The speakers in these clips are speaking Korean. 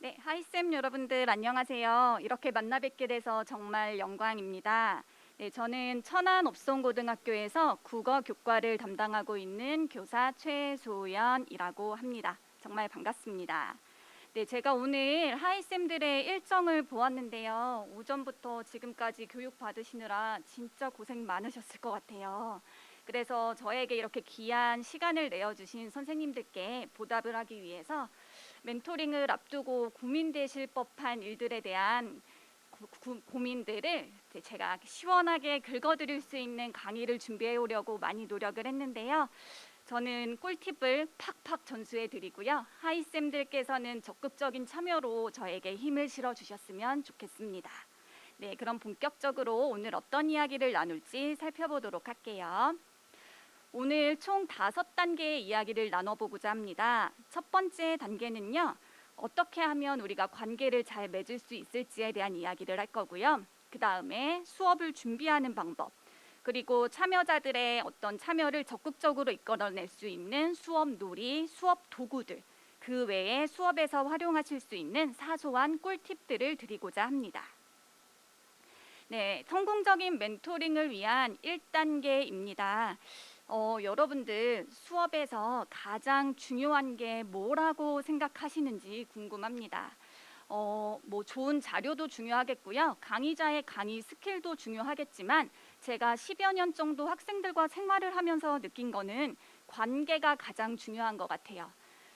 네, 하이쌤 여러분들 안녕하세요. 이렇게 만나 뵙게 돼서 정말 영광입니다. 네, 저는 천안업송고등학교에서 국어 교과를 담당하고 있는 교사 최소연이라고 합니다. 정말 반갑습니다. 네, 제가 오늘 하이쌤들의 일정을 보았는데요. 오전부터 지금까지 교육 받으시느라 진짜 고생 많으셨을 것 같아요. 그래서 저에게 이렇게 귀한 시간을 내어주신 선생님들께 보답을 하기 위해서 멘토링을 앞두고 고민되실 법한 일들에 대한 고민들을 제가 시원하게 긁어드릴 수 있는 강의를 준비해 오려고 많이 노력을 했는데요. 저는 꿀팁을 팍팍 전수해 드리고요. 하이쌤들께서는 적극적인 참여로 저에게 힘을 실어 주셨으면 좋겠습니다. 네, 그럼 본격적으로 오늘 어떤 이야기를 나눌지 살펴보도록 할게요. 오늘 총 5단계의 이야기를 나눠보고자 합니다. 첫 번째 단계는요. 어떻게 하면 우리가 관계를 잘 맺을 수 있을지에 대한 이야기를 할 거고요. 그 다음에 수업을 준비하는 방법, 그리고 참여자들의 어떤 참여를 적극적으로 이끌어낼 수 있는 수업 놀이, 수업 도구들, 그 외에 수업에서 활용하실 수 있는 사소한 꿀팁들을 드리고자 합니다. 네, 성공적인 멘토링을 위한 1단계입니다. 여러분들 수업에서 가장 중요한 게 뭐라고 생각하시는지 궁금합니다. 뭐 좋은 자료도 중요하겠고요. 강의자의 강의 스킬도 중요하겠지만 제가 10여 년 정도 학생들과 생활을 하면서 느낀 거는 관계가 가장 중요한 것 같아요.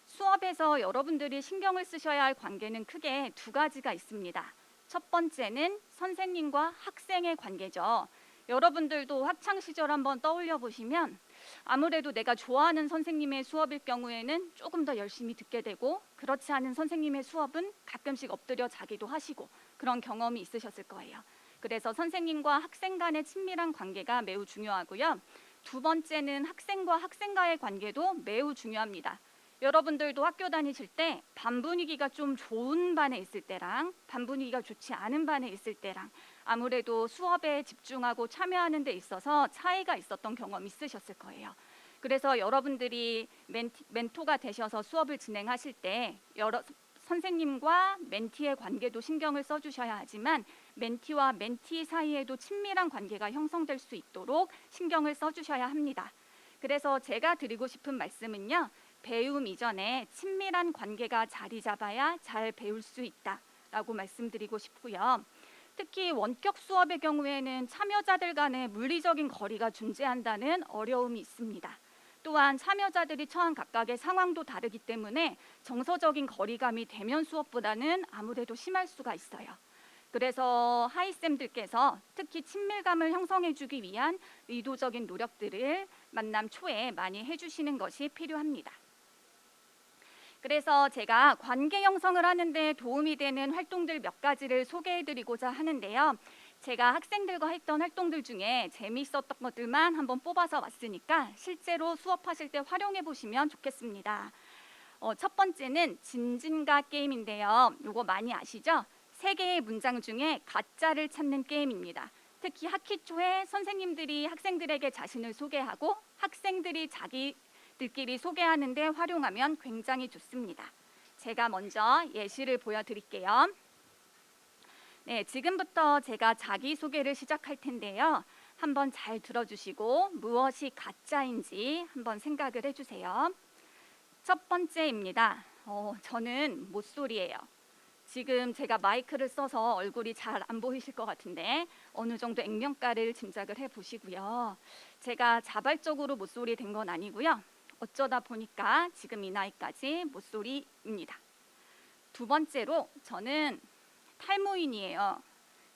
수업에서 여러분들이 신경을 쓰셔야 할 관계는 크게 2가지가 있습니다. 첫 번째는 선생님과 학생의 관계죠. 여러분들도 학창 시절 한번 떠올려 보시면 아무래도 내가 좋아하는 선생님의 수업일 경우에는 조금 더 열심히 듣게 되고, 그렇지 않은 선생님의 수업은 가끔씩 엎드려 자기도 하시고 그런 경험이 있으셨을 거예요. 그래서 선생님과 학생 간의 친밀한 관계가 매우 중요하고요. 2번째는 학생과 학생과의 관계도 매우 중요합니다. 여러분들도 학교 다니실 때 반 분위기가 좀 좋은 반에 있을 때랑 반 분위기가 좋지 않은 반에 있을 때랑 아무래도 수업에 집중하고 참여하는 데 있어서 차이가 있었던 경험 있으셨을 거예요. 그래서 여러분들이 멘토가 되셔서 수업을 진행하실 때 선생님과 멘티의 관계도 신경을 써주셔야 하지만 멘티와 멘티 사이에도 친밀한 관계가 형성될 수 있도록 신경을 써주셔야 합니다. 그래서 제가 드리고 싶은 말씀은요. 배움 이전에 친밀한 관계가 자리 잡아야 잘 배울 수 있다라고 말씀드리고 싶고요. 특히 원격 수업의 경우에는 참여자들 간의 물리적인 거리가 존재한다는 어려움이 있습니다. 또한 참여자들이 처한 각각의 상황도 다르기 때문에 정서적인 거리감이 대면 수업보다는 아무래도 심할 수가 있어요. 그래서 하이쌤들께서 특히 친밀감을 형성해주기 위한 의도적인 노력들을 만남 초에 많이 해주시는 것이 필요합니다. 그래서 제가 관계 형성을 하는데 도움이 되는 활동들 몇 가지를 소개해드리고자 하는데요. 제가 학생들과 했던 활동들 중에 재미있었던 것들만 한번 뽑아서 왔으니까 실제로 수업하실 때 활용해 보시면 좋겠습니다. 첫 번째는 진진가 게임인데요. 이거 많이 아시죠? 3개의 문장 중에 가짜를 찾는 게임입니다. 특히 학기 초에 선생님들이 학생들에게 자신을 소개하고 학생들이 자기들끼리 소개하는데 활용하면 굉장히 좋습니다. 제가 먼저 예시를 보여드릴게요. 네, 지금부터 제가 자기소개를 시작할 텐데요. 한번 잘 들어주시고 무엇이 가짜인지 한번 생각을 해주세요. 첫 번째입니다. 저는 모쏠이에요. 지금 제가 마이크를 써서 얼굴이 잘 안 보이실 것 같은데 어느 정도 액면가를 짐작을 해보시고요. 제가 자발적으로 모쏠이 된 건 아니고요. 어쩌다 보니까 지금 이 나이까지 모쏠이입니다. 2번째로 저는 탈모인이에요.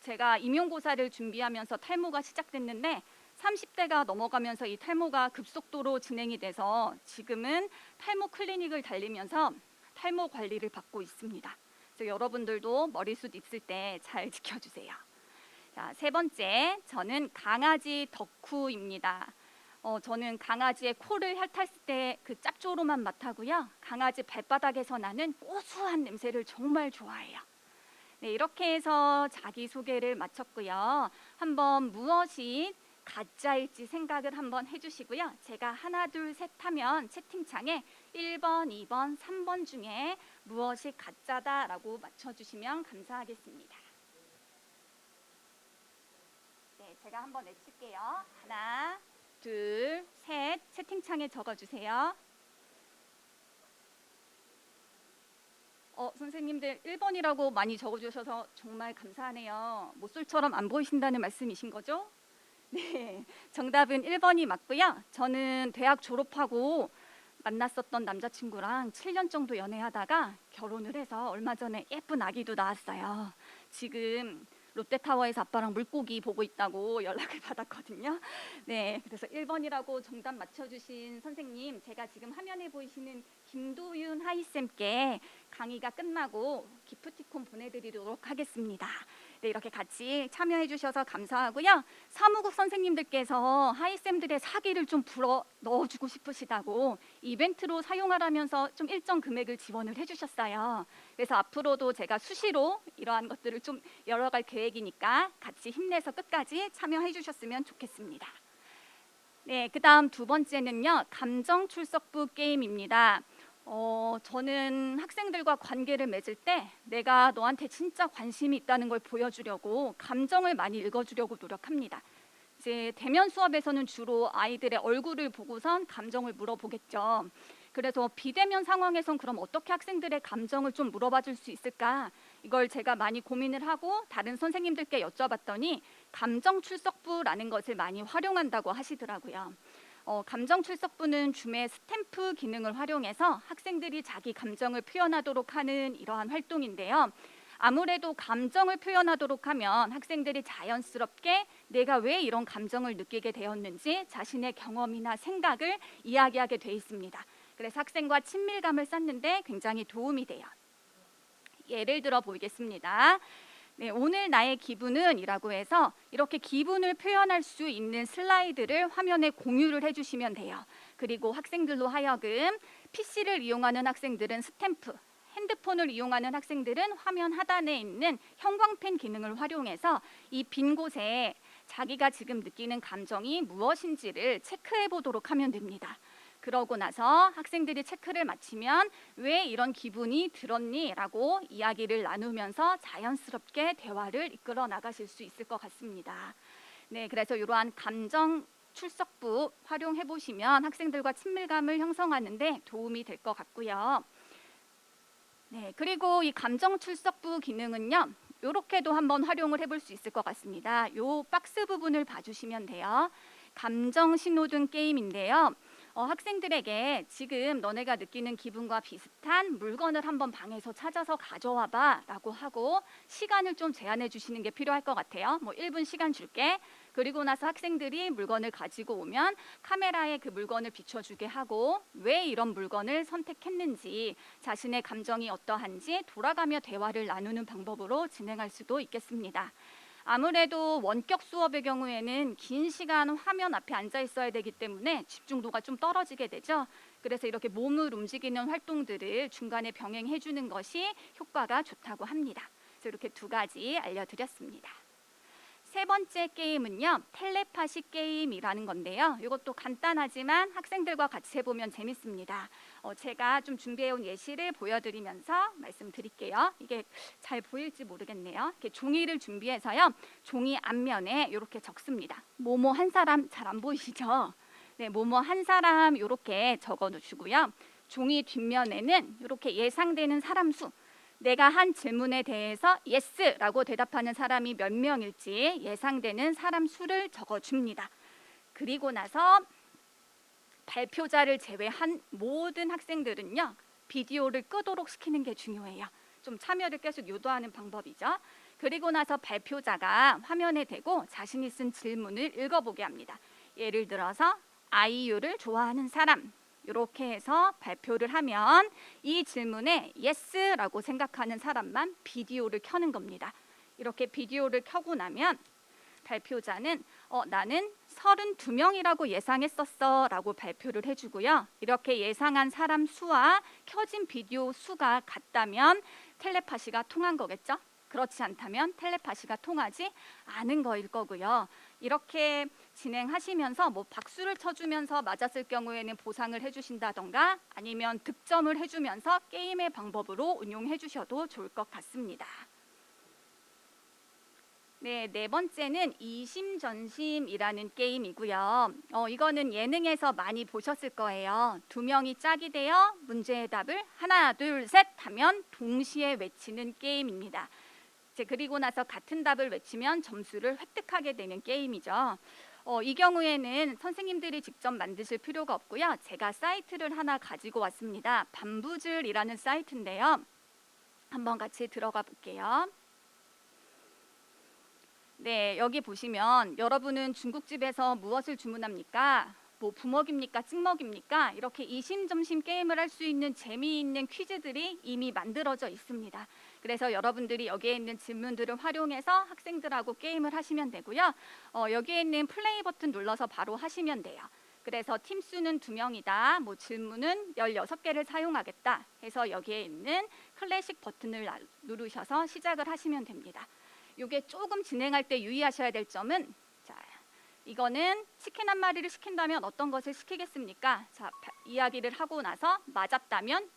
제가 임용고사를 준비하면서 탈모가 시작됐는데 30대가 넘어가면서 이 탈모가 급속도로 진행이 돼서 지금은 탈모 클리닉을 달리면서 탈모 관리를 받고 있습니다. 그래서 여러분들도 머리숱 있을 때 잘 지켜주세요. 자, 3번째, 저는 강아지 덕후입니다. 저는 강아지의 코를 핥았을 때 그 짭조름한 맛하고요. 강아지 발바닥에서 나는 고소한 냄새를 정말 좋아해요. 네, 이렇게 해서 자기소개를 마쳤고요. 한번 무엇이 가짜일지 생각을 한번 해주시고요. 제가 하나, 둘, 셋 하면 채팅창에 1번, 2번, 3번 중에 무엇이 가짜다라고 맞춰주시면 감사하겠습니다. 네, 제가 한번 외칠게요. 하나, 둘, 셋. 채팅창에 적어주세요. 선생님들 1번이라고 많이 적어주셔서 정말 감사하네요. 모쏠처럼 안 보이신다는 말씀이신 거죠? 네, 정답은 1번이 맞고요. 저는 대학 졸업하고 만났었던 남자친구랑 7년 정도 연애하다가 결혼을 해서 얼마 전에 예쁜 아기도 낳았어요. 지금 롯데타워에서 아빠랑 물고기 보고 있다고 연락을 받았거든요. 네, 그래서 1번이라고 정답 맞춰주신 선생님, 제가 지금 화면에 보이시는 김도윤 하이쌤께 강의가 끝나고 기프티콘 보내드리도록 하겠습니다. 네, 이렇게 같이 참여해 주셔서 감사하고요. 사무국 선생님들께서 하이쌤들의 사기를 좀 불어 넣어주고 싶으시다고 이벤트로 사용하라면서 좀 일정 금액을 지원을 해주셨어요. 그래서 앞으로도 제가 수시로 이러한 것들을 좀 열어갈 계획이니까 같이 힘내서 끝까지 참여해 주셨으면 좋겠습니다. 네, 그 다음 두 번째는요, 감정 출석부 게임입니다. 저는 학생들과 관계를 맺을 때 내가 너한테 진짜 관심이 있다는 걸 보여주려고 감정을 많이 읽어주려고 노력합니다. 이제 대면 수업에서는 주로 아이들의 얼굴을 보고선 감정을 물어보겠죠. 그래서 비대면 상황에선 그럼 어떻게 학생들의 감정을 좀 물어봐 줄 수 있을까? 이걸 제가 많이 고민을 하고 다른 선생님들께 여쭤봤더니 감정 출석부라는 것을 많이 활용한다고 하시더라고요. 감정 출석부는 줌의 스탬프 기능을 활용해서 학생들이 자기 감정을 표현하도록 하는 이러한 활동인데요. 아무래도 감정을 표현하도록 하면 학생들이 자연스럽게 내가 왜 이런 감정을 느끼게 되었는지 자신의 경험이나 생각을 이야기하게 돼 있습니다. 그래서 학생과 친밀감을 쌓는데 굉장히 도움이 돼요. 예를 들어 보이겠습니다. 네, 오늘 나의 기분은 이라고 해서 이렇게 기분을 표현할 수 있는 슬라이드를 화면에 공유를 해주시면 돼요. 그리고 학생들로 하여금 PC를 이용하는 학생들은 스탬프, 핸드폰을 이용하는 학생들은 화면 하단에 있는 형광펜 기능을 활용해서 이 빈 곳에 자기가 지금 느끼는 감정이 무엇인지를 체크해 보도록 하면 됩니다. 그러고 나서 학생들이 체크를 마치면 왜 이런 기분이 들었니? 라고 이야기를 나누면서 자연스럽게 대화를 이끌어 나가실 수 있을 것 같습니다. 네, 그래서 이러한 감정 출석부 활용해 보시면 학생들과 친밀감을 형성하는 데 도움이 될 것 같고요. 네, 그리고 이 감정 출석부 기능은요. 이렇게도 한번 활용을 해볼 수 있을 것 같습니다. 이 박스 부분을 봐주시면 돼요. 감정 신호등 게임인데요. 학생들에게 지금 너네가 느끼는 기분과 비슷한 물건을 한번 방에서 찾아서 가져와 봐 라고 하고 시간을 좀 제한해 주시는 게 필요할 것 같아요. 1분 시간 줄게. 그리고 나서 학생들이 물건을 가지고 오면 카메라에 그 물건을 비춰주게 하고 왜 이런 물건을 선택했는지 자신의 감정이 어떠한지 돌아가며 대화를 나누는 방법으로 진행할 수도 있겠습니다. 아무래도 원격 수업의 경우에는 긴 시간 화면 앞에 앉아 있어야 되기 때문에 집중도가 좀 떨어지게 되죠. 그래서 이렇게 몸을 움직이는 활동들을 중간에 병행해 주는 것이 효과가 좋다고 합니다. 그래서 이렇게 두 가지 알려드렸습니다. 세 번째 게임은요, 텔레파시 게임이라는 건데요. 이것도 간단하지만 학생들과 같이 해보면 재밌습니다. 제가 좀 준비해온 예시를 보여드리면서 말씀드릴게요. 이게 잘 보일지 모르겠네요. 이렇게 종이를 준비해서요, 종이 앞면에 이렇게 적습니다. 뭐뭐 한 사람, 잘 안 보이시죠? 네, 뭐뭐 한 사람 이렇게 적어주고요. 종이 뒷면에는 이렇게 예상되는 사람 수, 내가 한 질문에 대해서 예스라고 대답하는 사람이 몇 명일지 예상되는 사람 수를 적어줍니다. 그리고 나서 발표자를 제외한 모든 학생들은요, 비디오를 끄도록 시키는 게 중요해요. 좀 참여를 계속 유도하는 방법이죠. 그리고 나서 발표자가 화면에 대고 자신이 쓴 질문을 읽어보게 합니다. 예를 들어서 아이유를 좋아하는 사람, 이렇게 해서 발표를 하면 이 질문에 예스라고 생각하는 사람만 비디오를 켜는 겁니다. 이렇게 비디오를 켜고 나면 발표자는 나는 32명이라고 예상했었어 라고 발표를 해주고요. 이렇게 예상한 사람 수와 켜진 비디오 수가 같다면 텔레파시가 통한 거겠죠. 그렇지 않다면 텔레파시가 통하지 않은 거일 거고요. 이렇게 진행하시면서 뭐 박수를 쳐주면서 맞았을 경우에는 보상을 해주신다던가 아니면 득점을 해주면서 게임의 방법으로 응용해 주셔도 좋을 것 같습니다. 네, 네 번째는 이심전심이라는 게임이고요. 이거는 예능에서 많이 보셨을 거예요. 두 명이 짝이 되어 문제의 답을 하나, 둘, 셋 하면 동시에 외치는 게임입니다. 그리고 나서 같은 답을 외치면 점수를 획득하게 되는 게임이죠. 이 경우에는 선생님들이 직접 만드실 필요가 없고요. 제가 사이트를 하나 가지고 왔습니다. 반부즐이라는 사이트인데요. 한번 같이 들어가 볼게요. 네, 여기 보시면 여러분은 중국집에서 무엇을 주문합니까? 뭐 부먹입니까? 찍먹입니까? 이렇게 이심점심 게임을 할 수 있는 재미있는 퀴즈들이 이미 만들어져 있습니다. 그래서 여러분들이 여기에 있는 질문들을 활용해서 학생들하고 게임을 하시면 되고요. 여기에 있는 플레이 버튼 눌러서 바로 하시면 돼요. 그래서 팀 수는 2명이다. 뭐 질문은 16개를 사용하겠다. 해서 여기에 있는 클래식 버튼을 누르셔서 시작을 하시면 됩니다. 이게 조금 진행할 때 유의하셔야 될 점은 자, 이거는 치킨 한 마리를 시킨다면 어떤 것을 시키겠습니까? 자, 이야기를 하고 나서 맞았다면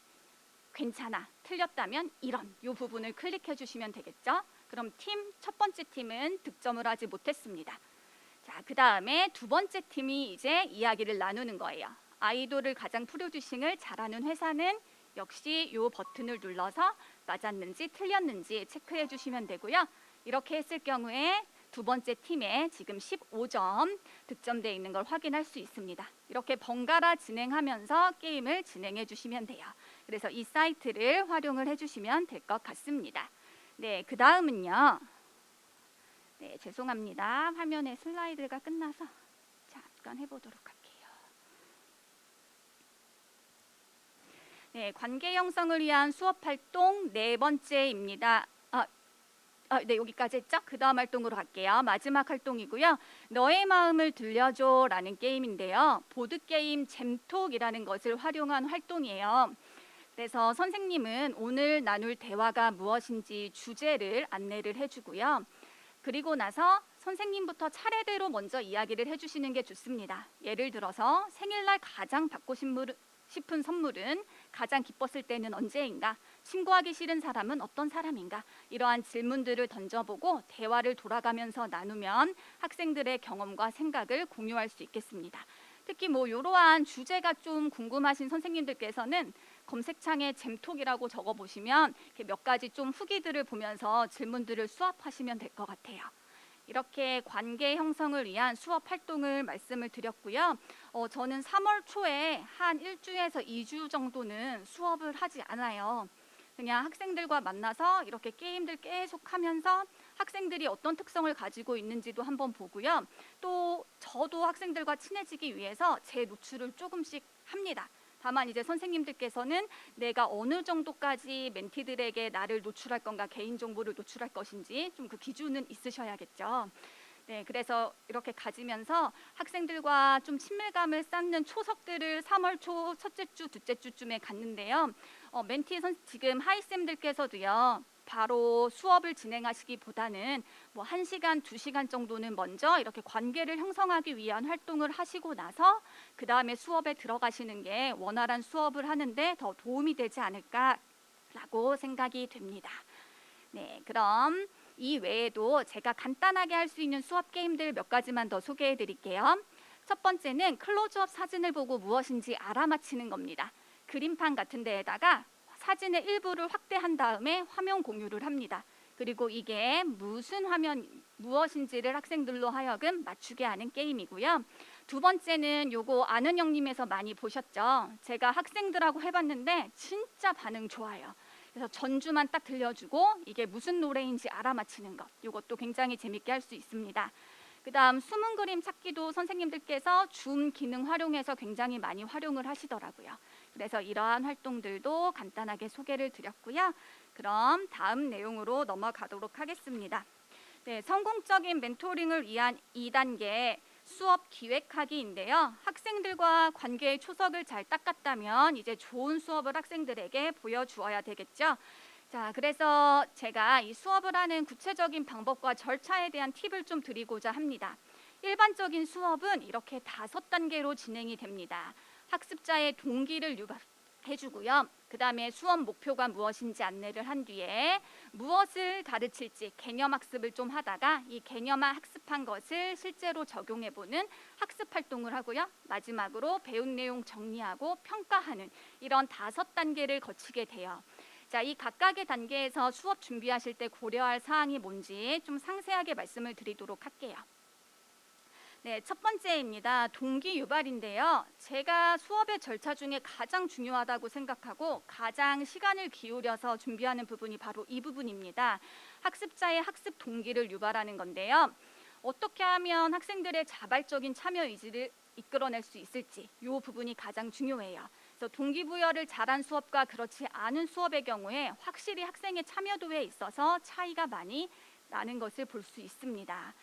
괜찮아, 틀렸다면 이런 이 부분을 클릭해 주시면 되겠죠? 그럼 첫 번째 팀은 득점을 하지 못했습니다. 자, 그 다음에 두 번째 팀이 이제 이야기를 나누는 거예요. 아이돌을 가장 프로듀싱을 잘하는 회사는 역시 이 버튼을 눌러서 맞았는지 틀렸는지 체크해 주시면 되고요. 이렇게 했을 경우에 두 번째 팀에 지금 15점 득점되어 있는 걸 확인할 수 있습니다. 이렇게 번갈아 진행하면서 게임을 진행해 주시면 돼요. 그래서 이 사이트를 활용을 해주시면 될 것 같습니다. 네, 그 다음은요. 네, 죄송합니다. 화면에 슬라이드가 끝나서 잠깐 해보도록 할게요. 네, 관계 형성을 위한 수업 활동 네 번째입니다. 네, 여기까지 했죠? 그 다음 활동으로 갈게요. 마지막 활동이고요. 너의 마음을 들려줘 라는 게임인데요. 보드게임 잼톡이라는 것을 활용한 활동이에요. 그래서 선생님은 오늘 나눌 대화가 무엇인지 주제를 안내를 해주고요. 그리고 나서 선생님부터 차례대로 먼저 이야기를 해주시는 게 좋습니다. 예를 들어서 생일날 가장 받고 싶은 선물은 가장 기뻤을 때는 언제인가? 신고하기 싫은 사람은 어떤 사람인가? 이러한 질문들을 던져보고 대화를 돌아가면서 나누면 학생들의 경험과 생각을 공유할 수 있겠습니다. 특히 뭐 이러한 주제가 좀 궁금하신 선생님들께서는 검색창에 잼톡이라고 적어보시면 몇 가지 좀 후기들을 보면서 질문들을 수합하시면 될 것 같아요. 이렇게 관계 형성을 위한 수업 활동을 말씀을 드렸고요. 저는 3월 초에 한 1주에서 2주 정도는 수업을 하지 않아요. 그냥 학생들과 만나서 이렇게 게임들 계속 하면서 학생들이 어떤 특성을 가지고 있는지도 한번 보고요. 또 저도 학생들과 친해지기 위해서 제 노출을 조금씩 합니다. 다만 이제 선생님들께서는 내가 어느 정도까지 멘티들에게 나를 노출할 건가, 개인정보를 노출할 것인지 좀 그 기준은 있으셔야겠죠. 네, 그래서 이렇게 가지면서 학생들과 좀 친밀감을 쌓는 초석들을 3월 초 첫째 주, 둘째 주쯤에 갔는데요. 지금 하이쌤들께서도요. 바로 수업을 진행하시기보다는 뭐 1시간, 2시간 정도는 먼저 이렇게 관계를 형성하기 위한 활동을 하시고 나서 그 다음에 수업에 들어가시는 게 원활한 수업을 하는데 더 도움이 되지 않을까라고 생각이 됩니다. 네, 그럼 이 외에도 제가 간단하게 할 수 있는 수업 게임들 몇 가지만 더 소개해 드릴게요. 첫 번째는 클로즈업 사진을 보고 무엇인지 알아맞히는 겁니다. 그림판 같은 데에다가 사진의 일부를 확대한 다음에 화면 공유를 합니다. 그리고 이게 무엇인지를 학생들로 하여금 맞추게 하는 게임이고요. 두 번째는 요거 아는 형님에서 많이 보셨죠? 제가 학생들하고 해봤는데 진짜 반응 좋아요. 그래서 전주만 딱 들려주고 이게 무슨 노래인지 알아맞히는 것. 이것도 굉장히 재밌게 할 수 있습니다. 그다음 숨은 그림 찾기도 선생님들께서 줌 기능 활용해서 굉장히 많이 활용을 하시더라고요. 그래서 이러한 활동들도 간단하게 소개를 드렸고요. 그럼 다음 내용으로 넘어가도록 하겠습니다. 네, 성공적인 멘토링을 위한 2단계 수업 기획하기인데요. 학생들과 관계의 초석을 잘 닦았다면 이제 좋은 수업을 학생들에게 보여주어야 되겠죠. 자, 그래서 제가 이 수업을 하는 구체적인 방법과 절차에 대한 팁을 좀 드리고자 합니다. 일반적인 수업은 이렇게 5단계로 진행이 됩니다. 학습자의 동기를 유발해주고요. 그 다음에 수업 목표가 무엇인지 안내를 한 뒤에 무엇을 가르칠지 개념 학습을 좀 하다가 이 개념 학습한 것을 실제로 적용해보는 학습 활동을 하고요. 마지막으로 배운 내용 정리하고 평가하는 이런 5단계를 거치게 돼요. 자, 이 각각의 단계에서 수업 준비하실 때 고려할 사항이 뭔지 좀 상세하게 말씀을 드리도록 할게요. 네, 첫 번째입니다. 동기 유발인데요. 제가 수업의 절차 중에 가장 중요하다고 생각하고 가장 시간을 기울여서 준비하는 부분이 바로 이 부분입니다. 학습자의 학습 동기를 유발하는 건데요. 어떻게 하면 학생들의 자발적인 참여 의지를 이끌어낼 수 있을지 이 부분이 가장 중요해요. 그래서 동기부여를 잘한 수업과 그렇지 않은 수업의 경우에 확실히 학생의 참여도에 있어서 차이가 많이 나는 것을 볼 수 있습니다.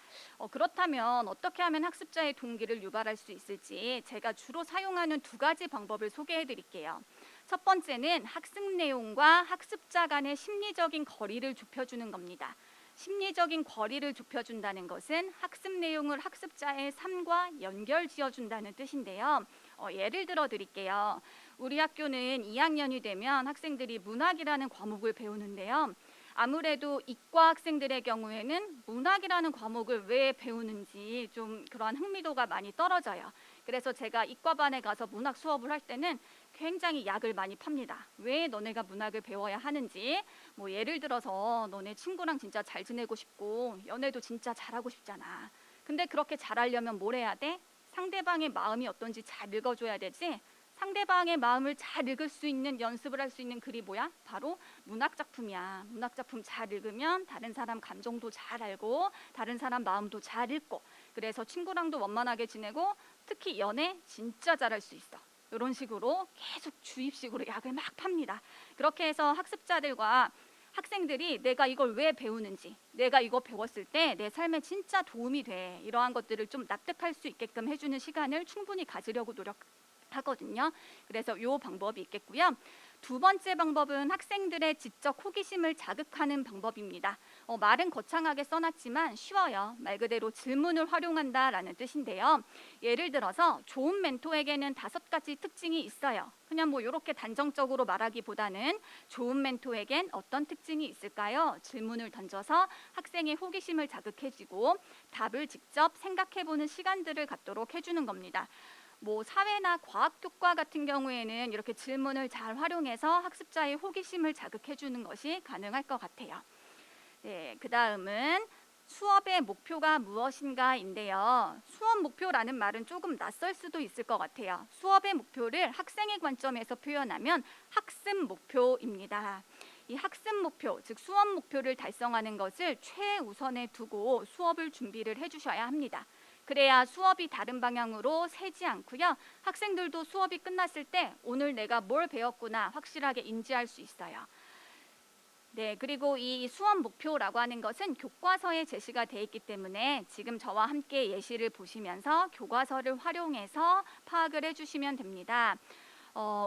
그렇다면 어떻게 하면 학습자의 동기를 유발할 수 있을지 제가 주로 사용하는 2가지 방법을 소개해 드릴게요. 첫 번째는 학습 내용과 학습자 간의 심리적인 거리를 좁혀주는 겁니다. 심리적인 거리를 좁혀준다는 것은 학습 내용을 학습자의 삶과 연결 지어준다는 뜻인데요. 예를 들어 드릴게요. 우리 학교는 2학년이 되면 학생들이 문학이라는 과목을 배우는데요. 아무래도 이과 학생들의 경우에는 문학이라는 과목을 왜 배우는지 좀 그러한 흥미도가 많이 떨어져요. 그래서 제가 이과반에 가서 문학 수업을 할 때는 굉장히 약을 많이 팝니다. 왜 너네가 문학을 배워야 하는지, 뭐 예를 들어서 너네 친구랑 진짜 잘 지내고 싶고 연애도 진짜 잘하고 싶잖아. 근데 그렇게 잘하려면 뭘 해야 돼? 상대방의 마음이 어떤지 잘 읽어줘야 되지. 상대방의 마음을 잘 읽을 수 있는 연습을 할 수 있는 글이 뭐야? 바로 문학 작품이야. 문학 작품 잘 읽으면 다른 사람 감정도 잘 알고 다른 사람 마음도 잘 읽고 그래서 친구랑도 원만하게 지내고 특히 연애 진짜 잘할 수 있어. 이런 식으로 계속 주입식으로 약을 막 팝니다. 그렇게 해서 학습자들과 학생들이 내가 이걸 왜 배우는지, 내가 이거 배웠을 때 내 삶에 진짜 도움이 돼. 이러한 것들을 좀 납득할 수 있게끔 해주는 시간을 충분히 가지려고 노력하거든요. 그래서 이 방법이 있겠고요. 2번째 방법은 학생들의 지적 호기심을 자극하는 방법입니다. 말은 거창하게 써놨지만 쉬워요. 말 그대로 질문을 활용한다라는 뜻인데요. 예를 들어서 좋은 멘토에게는 5가지 특징이 있어요. 그냥 뭐 이렇게 단정적으로 말하기보다는 좋은 멘토에겐 어떤 특징이 있을까요? 질문을 던져서 학생의 호기심을 자극해주고 답을 직접 생각해보는 시간들을 갖도록 해주는 겁니다. 뭐 사회나 과학 교과 같은 경우에는 이렇게 질문을 잘 활용해서 학습자의 호기심을 자극해 주는 것이 가능할 것 같아요. 네, 그다음은 수업의 목표가 무엇인가인데요. 수업 목표라는 말은 조금 낯설 수도 있을 것 같아요. 수업의 목표를 학생의 관점에서 표현하면 학습 목표입니다. 이 학습 목표, 즉 수업 목표를 달성하는 것을 최우선에 두고 수업을 준비를 해주셔야 합니다. 그래야 수업이 다른 방향으로 새지 않고요. 학생들도 수업이 끝났을 때 오늘 내가 뭘 배웠구나 확실하게 인지할 수 있어요. 네, 그리고 이 수업 목표라고 하는 것은 교과서에 제시가 돼 있기 때문에 지금 저와 함께 예시를 보시면서 교과서를 활용해서 파악을 해주시면 됩니다.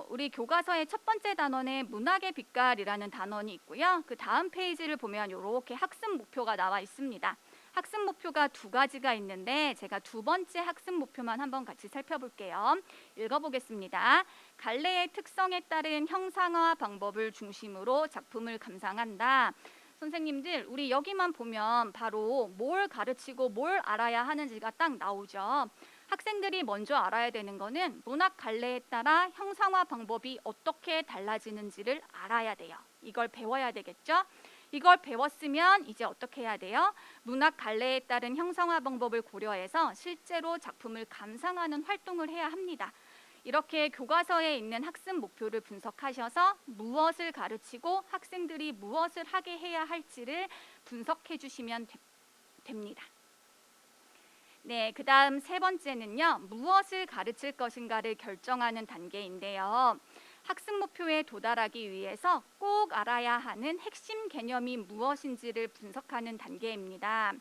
우리 교과서의 첫 번째 단원에 문학의 빛깔이라는 단원이 있고요. 그 다음 페이지를 보면 이렇게 학습 목표가 나와 있습니다. 학습 목표가 2가지가 있는데 제가 2번째 학습 목표만 한번 같이 살펴볼게요. 읽어보겠습니다. 갈래의 특성에 따른 형상화 방법을 중심으로 작품을 감상한다. 선생님들, 우리 여기만 보면 바로 뭘 가르치고 뭘 알아야 하는지가 딱 나오죠. 학생들이 먼저 알아야 되는 거는 문학 갈래에 따라 형상화 방법이 어떻게 달라지는지를 알아야 돼요. 이걸 배워야 되겠죠? 이걸 배웠으면 이제 어떻게 해야 돼요? 문학 갈래에 따른 형상화 방법을 고려해서 실제로 작품을 감상하는 활동을 해야 합니다. 이렇게 교과서에 있는 학습 목표를 분석하셔서 무엇을 가르치고 학생들이 무엇을 하게 해야 할지를 분석해 주시면 됩니다. 네, 그 다음 3번째는요. 무엇을 가르칠 것인가를 결정하는 단계인데요. 학습 목표에 도달하기 위해서 꼭 알아야 하는 핵심 개념이 무엇인지를 분석하는 단계입니다.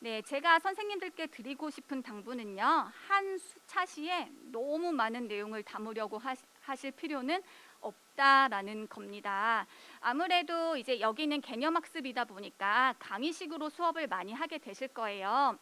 네, 제가 선생님들께 드리고 싶은 당부는요. 한 차시에 너무 많은 내용을 담으려고 하실 필요는 없다라는 겁니다. 아무래도 이제 여기는 개념학습이다 보니까 강의식으로 수업을 많이 하게 되실 거예요.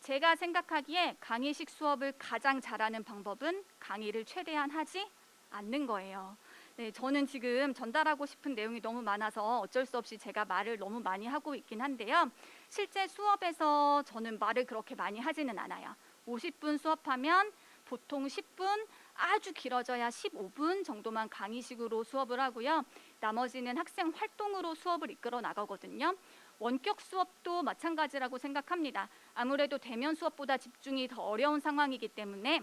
제가 생각하기에 강의식 수업을 가장 잘하는 방법은 강의를 최대한 하지 않는 거예요. 네, 저는 지금 전달하고 싶은 내용이 너무 많아서 어쩔 수 없이 제가 말을 너무 많이 하고 있긴 한데요. 실제 수업에서 저는 말을 그렇게 많이 하지는 않아요. 50분 수업하면 보통 10분, 아주 길어져야 15분 정도만 강의식으로 수업을 하고요. 나머지는 학생 활동으로 수업을 이끌어 나가거든요. 원격 수업도 마찬가지라고 생각합니다. 아무래도 대면 수업보다 집중이 더 어려운 상황이기 때문에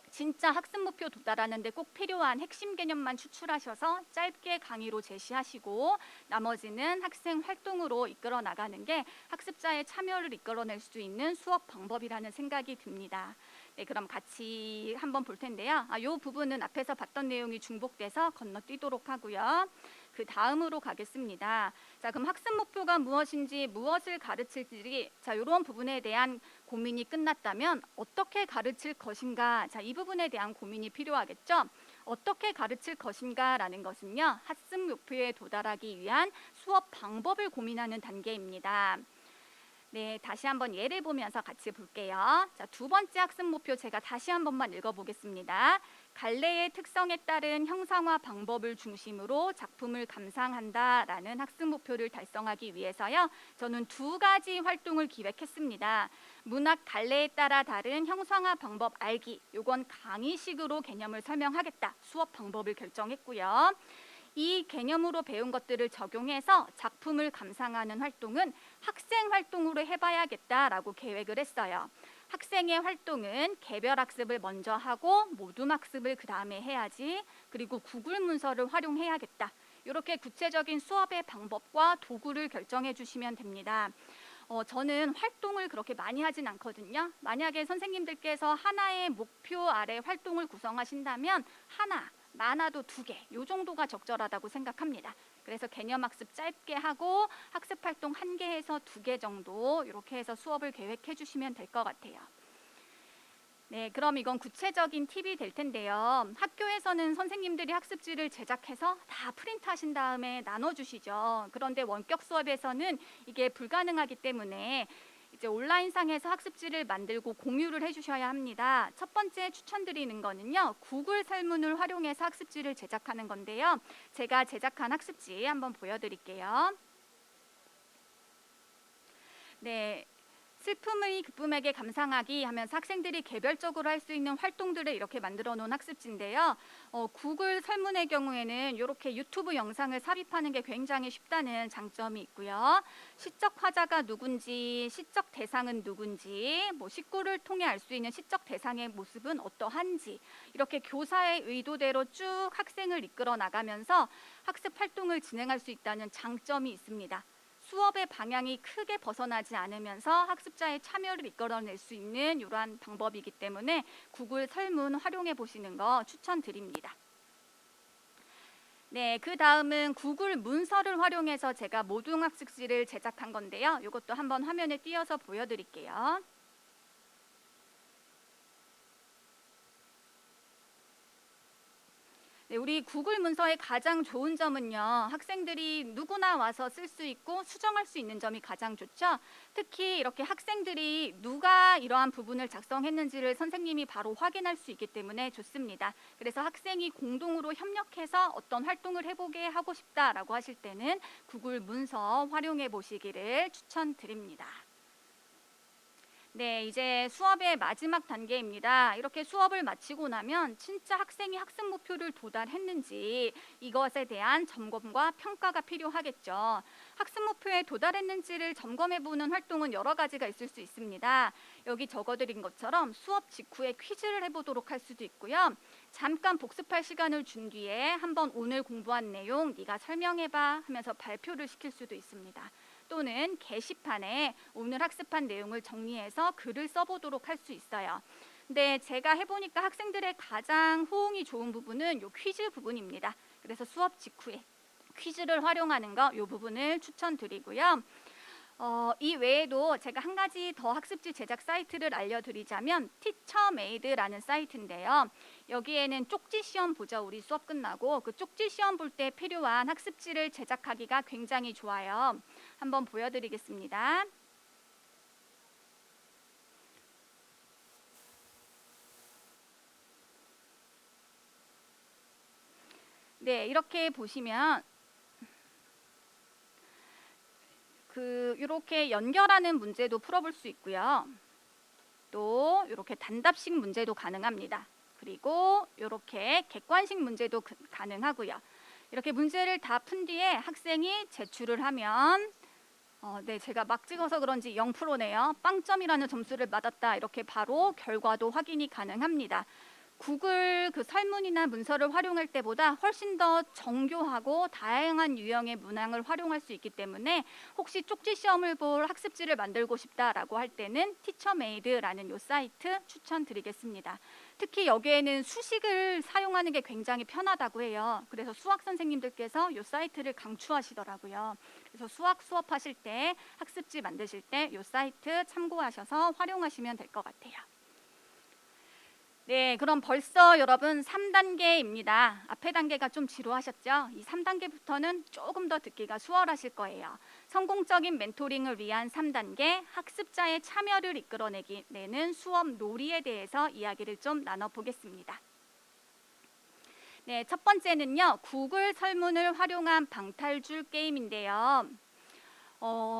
진짜 학습 목표 도달하는데 꼭 필요한 핵심 개념만 추출하셔서 짧게 강의로 제시하시고 나머지는 학생 활동으로 이끌어 나가는 게 학습자의 참여를 이끌어낼 수 있는 수업 방법이라는 생각이 듭니다. 네, 그럼 같이 한번 볼 텐데요. 이 부분은 앞에서 봤던 내용이 중복돼서 건너뛰도록 하고요. 그 다음으로 가겠습니다. 자, 그럼 학습 목표가 무엇인지, 무엇을 가르칠지, 자, 이런 부분에 대한 고민이 끝났다면 어떻게 가르칠 것인가, 자, 이 부분에 대한 고민이 필요하겠죠. 어떻게 가르칠 것인가라는 것은요, 학습 목표에 도달하기 위한 수업 방법을 고민하는 단계입니다. 네, 다시 한번 예를 보면서 같이 볼게요. 자, 두 번째 학습 목표 제가 다시 한 번만 읽어보겠습니다. 갈래의 특성에 따른 형상화 방법을 중심으로 작품을 감상한다라는 학습 목표를 달성하기 위해서요. 저는 두 가지 활동을 기획했습니다. 문학 갈래에 따라 다른 형상화 방법 알기. 요건 강의식으로 개념을 설명하겠다. 수업 방법을 결정했고요. 이 개념으로 배운 것들을 적용해서 작품을 감상하는 활동은 학생 활동으로 해봐야겠다라고 계획을 했어요. 학생의 활동은 개별 학습을 먼저 하고 모둠 학습을 그 다음에 해야지. 그리고 구글 문서를 활용해야겠다. 이렇게 구체적인 수업의 방법과 도구를 결정해 주시면 됩니다. 저는 활동을 그렇게 많이 하진 않거든요. 만약에 선생님들께서 하나의 목표 아래 활동을 구성하신다면 하나, 많아도 2개, 이 정도가 적절하다고 생각합니다. 그래서 개념학습 짧게 하고 학습활동 1개에서 2개 정도 이렇게 해서 수업을 계획해 주시면 될 것 같아요. 네, 그럼 이건 구체적인 팁이 될 텐데요. 학교에서는 선생님들이 학습지를 제작해서 다 프린트하신 다음에 나눠주시죠. 그런데 원격 수업에서는 이게 불가능하기 때문에 이제 온라인상에서 학습지를 만들고 공유를 해주셔야 합니다. 첫 번째 추천드리는 거는요, 구글 설문을 활용해서 학습지를 제작하는 건데요. 제가 제작한 학습지 한번 보여드릴게요. 네. 슬픔의 기쁨에게 감상하기 하면서 학생들이 개별적으로 할 수 있는 활동들을 이렇게 만들어 놓은 학습지인데요. 구글 설문의 경우에는 이렇게 유튜브 영상을 삽입하는 게 굉장히 쉽다는 장점이 있고요. 시적 화자가 누군지, 시적 대상은 누군지, 식구를 통해 알 수 있는 시적 대상의 모습은 어떠한지 이렇게 교사의 의도대로 쭉 학생을 이끌어 나가면서 학습 활동을 진행할 수 있다는 장점이 있습니다. 수업의 방향이 크게 벗어나지 않으면서 학습자의 참여를 이끌어낼 수 있는 이러한 방법이기 때문에 구글 설문 활용해 보시는 거 추천드립니다. 네, 그 다음은 구글 문서를 활용해서 제가 모둠학습지를 제작한 건데요. 이것도 한번 화면에 띄워서 보여드릴게요. 네, 우리 구글 문서의 가장 좋은 점은요. 학생들이 누구나 와서 쓸 수 있고 수정할 수 있는 점이 가장 좋죠. 특히 이렇게 학생들이 누가 이러한 부분을 작성했는지를 선생님이 바로 확인할 수 있기 때문에 좋습니다. 그래서 학생이 공동으로 협력해서 어떤 활동을 해보게 하고 싶다라고 하실 때는 구글 문서 활용해 보시기를 추천드립니다. 네, 이제 수업의 마지막 단계입니다. 이렇게 수업을 마치고 나면 진짜 학생이 학습 목표를 도달했는지 이것에 대한 점검과 평가가 필요하겠죠. 학습 목표에 도달했는지를 점검해보는 활동은 여러 가지가 있을 수 있습니다. 여기 적어드린 것처럼 수업 직후에 퀴즈를 해보도록 할 수도 있고요. 잠깐 복습할 시간을 준 뒤에 한번 오늘 공부한 내용 네가 설명해봐 하면서 발표를 시킬 수도 있습니다. 또는 게시판에 오늘 학습한 내용을 정리해서 글을 써보도록 할 수 있어요. 근데 제가 해보니까 학생들의 가장 호응이 좋은 부분은 이 퀴즈 부분입니다. 그래서 수업 직후에 퀴즈를 활용하는 거 이 부분을 추천드리고요. 이 외에도 제가 한 가지 더 학습지 제작 사이트를 알려드리자면 티처메이드라는 사이트인데요. 여기에는 쪽지 시험 보죠. 우리 수업 끝나고 그 쪽지 시험 볼 때 필요한 학습지를 제작하기가 굉장히 좋아요. 한번 보여드리겠습니다. 네, 이렇게 보시면 이렇게 연결하는 문제도 풀어볼 수 있고요. 또 이렇게 단답식 문제도 가능합니다. 그리고 이렇게 객관식 문제도 가능하고요. 이렇게 문제를 다 푼 뒤에 학생이 제출을 하면 네, 제가 막 찍어서 그런지 0%네요. 빵점이라는 점수를 받았다. 이렇게 바로 결과도 확인이 가능합니다. 구글 그 설문이나 문서를 활용할 때보다 훨씬 더 정교하고 다양한 유형의 문항을 활용할 수 있기 때문에 혹시 쪽지 시험을 볼 학습지를 만들고 싶다라고 할 때는 티처메이드라는 이 사이트 추천드리겠습니다. 특히 여기에는 수식을 사용하는 게 굉장히 편하다고 해요. 그래서 수학 선생님들께서 이 사이트를 강추하시더라고요. 그래서 수학 수업하실 때 학습지 만드실 때 이 사이트 참고하셔서 활용하시면 될 것 같아요. 네, 그럼 벌써 여러분 3단계입니다. 앞에 단계가 좀 지루하셨죠? 이 3단계부터는 조금 더 듣기가 수월하실 거예요. 성공적인 멘토링을 위한 3단계, 학습자의 참여를 이끌어내는 수업 놀이에 대해서 이야기를 좀 나눠보겠습니다. 네, 첫 번째는요, 구글 설문을 활용한 방탈출 게임인데요.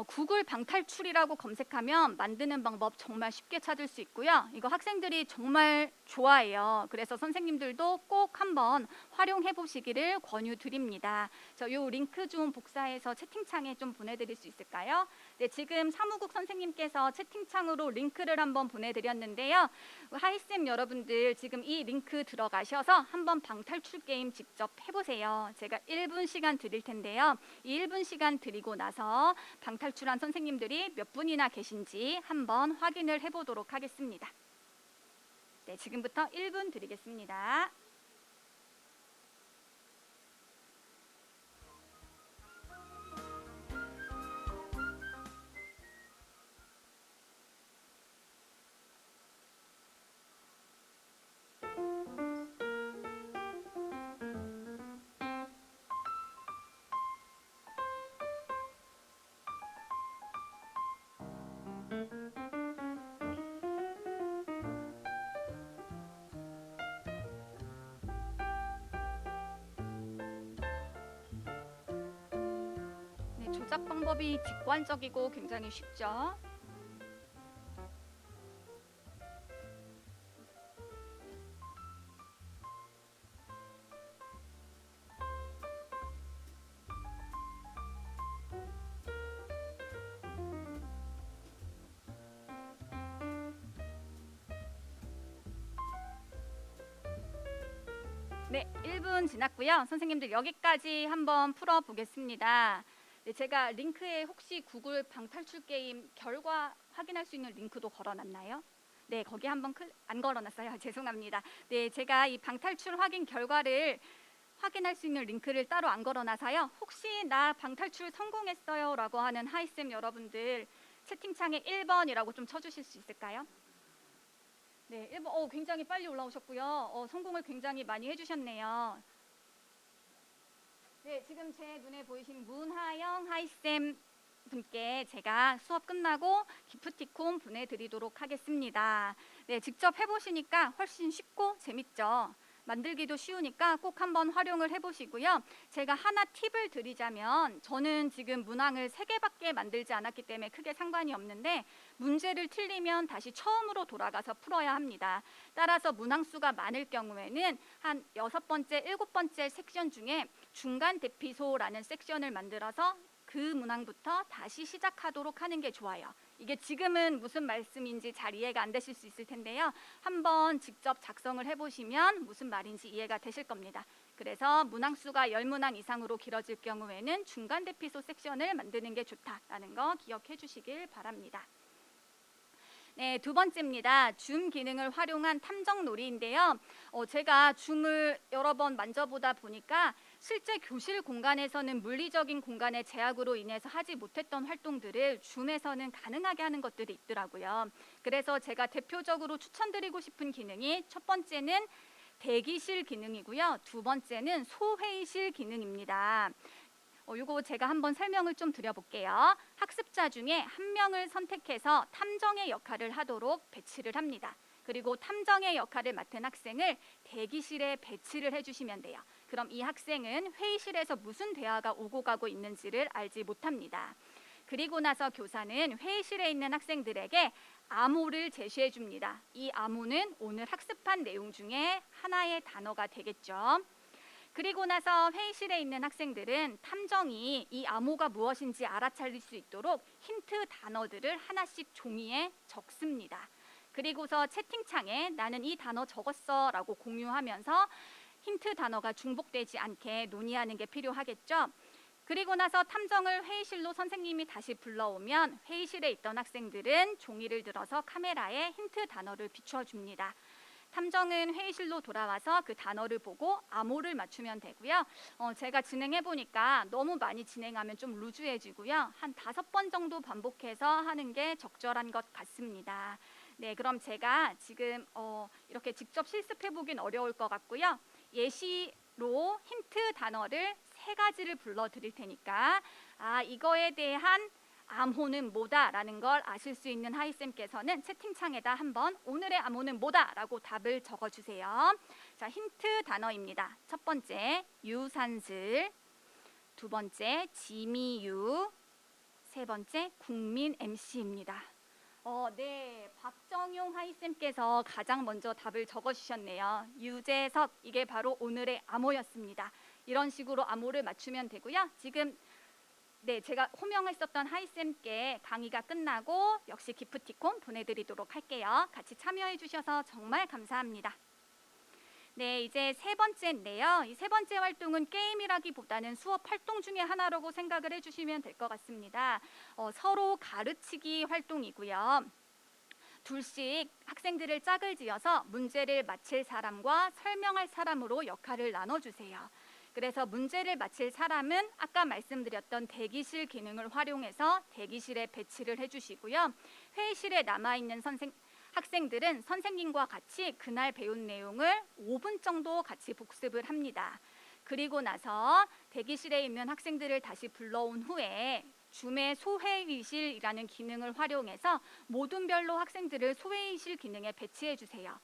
구글 방탈출이라고 검색하면 만드는 방법 정말 쉽게 찾을 수 있고요. 이거 학생들이 정말 좋아해요. 그래서 선생님들도 꼭 한번 활용해 보시기를 권유드립니다. 이 링크 좀 복사해서 채팅창에 좀 보내드릴 수 있을까요? 네, 지금 사무국 선생님께서 채팅창으로 링크를 한번 보내드렸는데요. 하이쌤 여러분들 지금 이 링크 들어가셔서 한번 방탈출 게임 직접 해보세요. 제가 1분 시간 드릴 텐데요. 이 1분 시간 드리고 나서 방탈출한 선생님들이 몇 분이나 계신지 한번 확인을 해보도록 하겠습니다. 네, 지금부터 1분 드리겠습니다. 네, 조작 방법이 직관적이고 굉장히 쉽죠. 네, 1분 지났고요. 선생님들 여기까지 한번 풀어보겠습니다. 네, 제가 링크에 혹시 구글 방탈출 게임 결과 확인할 수 있는 링크도 걸어놨나요? 네, 거기 한번 안 걸어놨어요. 죄송합니다. 네, 제가 이 방탈출 확인 결과를 확인할 수 있는 링크를 따로 안 걸어놔서요. 혹시 나 방탈출 성공했어요 라고 하는 하이쌤 여러분들 채팅창에 1번이라고 좀 쳐주실 수 있을까요? 네, 1번 굉장히 빨리 올라오셨고요. 성공을 굉장히 많이 해주셨네요. 네, 지금 제 눈에 보이신 문하영 하이쌤 분께 제가 수업 끝나고 기프티콘 보내드리도록 하겠습니다. 네, 직접 해보시니까 훨씬 쉽고 재밌죠. 만들기도 쉬우니까 꼭 한번 활용을 해보시고요. 제가 하나 팁을 드리자면 저는 지금 문항을 3개밖에 만들지 않았기 때문에 크게 상관이 없는데 문제를 틀리면 다시 처음으로 돌아가서 풀어야 합니다. 따라서 문항수가 많을 경우에는 한 6번째, 7번째 섹션 중에 중간 대피소라는 섹션을 만들어서 그 문항부터 다시 시작하도록 하는 게 좋아요. 이게 지금은 무슨 말씀인지 잘 이해가 안 되실 수 있을 텐데요. 한번 직접 작성을 해보시면 무슨 말인지 이해가 되실 겁니다. 그래서 문항수가 10문항 이상으로 길어질 경우에는 중간 대피소 섹션을 만드는 게 좋다라는 거 기억해 주시길 바랍니다. 네, 2번째입니다. 줌 기능을 활용한 탐정 놀이인데요. 제가 줌을 여러 번 만져보다 보니까 실제 교실 공간에서는 물리적인 공간의 제약으로 인해서 하지 못했던 활동들을 줌에서는 가능하게 하는 것들이 있더라고요. 그래서 제가 대표적으로 추천드리고 싶은 기능이 첫 번째는 대기실 기능이고요. 두 번째는 소회의실 기능입니다. 이거 제가 한번 설명을 좀 드려볼게요. 학습자 중에 한 명을 선택해서 탐정의 역할을 하도록 배치를 합니다. 그리고 탐정의 역할을 맡은 학생을 대기실에 배치를 해주시면 돼요. 그럼 이 학생은 회의실에서 무슨 대화가 오고 가고 있는지를 알지 못합니다. 그리고 나서 교사는 회의실에 있는 학생들에게 암호를 제시해 줍니다. 이 암호는 오늘 학습한 내용 중에 하나의 단어가 되겠죠. 그리고 나서 회의실에 있는 학생들은 탐정이 이 암호가 무엇인지 알아차릴 수 있도록 힌트 단어들을 하나씩 종이에 적습니다. 그리고서 채팅창에 나는 이 단어 적었어 라고 공유하면서 힌트 단어가 중복되지 않게 논의하는 게 필요하겠죠. 그리고 나서 탐정을 회의실로 선생님이 다시 불러오면 회의실에 있던 학생들은 종이를 들어서 카메라에 힌트 단어를 비춰줍니다. 탐정은 회의실로 돌아와서 그 단어를 보고 암호를 맞추면 되고요. 제가 진행해보니까 너무 많이 진행하면 좀 루즈해지고요. 한 5번 정도 반복해서 하는 게 적절한 것 같습니다. 네, 그럼 제가 지금 이렇게 직접 실습해보긴 어려울 것 같고요. 예시로 힌트 단어를 3가지를 불러드릴 테니까 이거에 대한 암호는 뭐다라는 걸 아실 수 있는 하이쌤께서는 채팅창에다 한번 오늘의 암호는 뭐다라고 답을 적어주세요. 자, 힌트 단어입니다. 첫 번째 유산슬, 두 번째 지미유, 세 번째 국민 MC입니다. 네, 박정용 하이쌤께서 가장 먼저 답을 적어주셨네요. 유재석, 이게 바로 오늘의 암호였습니다. 이런 식으로 암호를 맞추면 되고요. 지금 제가 호명했었던 하이쌤께 강의가 끝나고 역시 기프티콘 보내드리도록 할게요. 같이 참여해 주셔서 정말 감사합니다. 네, 이제 세 번째인데요. 이 세 번째 활동은 게임이라기보다는 수업 활동 중에 하나라고 생각을 해주시면 될 것 같습니다. 서로 가르치기 활동이고요. 둘씩 학생들을 짝을 지어서 문제를 맞힐 사람과 설명할 사람으로 역할을 나눠주세요. 그래서 문제를 맞힐 사람은 아까 말씀드렸던 대기실 기능을 활용해서 대기실에 배치를 해주시고요. 회의실에 남아있는 학생들은 선생님과 같이 그날 배운 내용을 5분 정도 같이 복습을 합니다. 그리고 나서 대기실에 있는 학생들을 다시 불러온 후에 줌의 소회의실이라는 기능을 활용해서 모둠별로 학생들을 소회의실 기능에 배치해 주세요.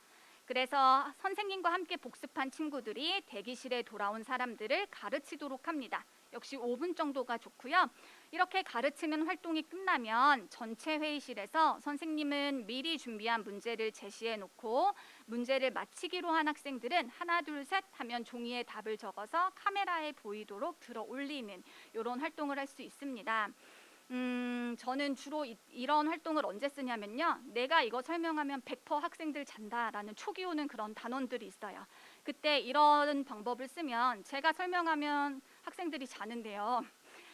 그래서 선생님과 함께 복습한 친구들이 대기실에 돌아온 사람들을 가르치도록 합니다. 역시 5분 정도가 좋고요. 이렇게 가르치는 활동이 끝나면 전체 회의실에서 선생님은 미리 준비한 문제를 제시해 놓고 문제를 마치기로 한 학생들은 하나 둘 셋 하면 종이에 답을 적어서 카메라에 보이도록 들어 올리는 이런 활동을 할 수 있습니다. 저는 주로 이런 활동을 언제 쓰냐면요. 내가 이거 설명하면 100% 학생들 잔다라는 촉이 오는 그런 단원들이 있어요. 그때 이런 방법을 쓰면 제가 설명하면 학생들이 자는데요.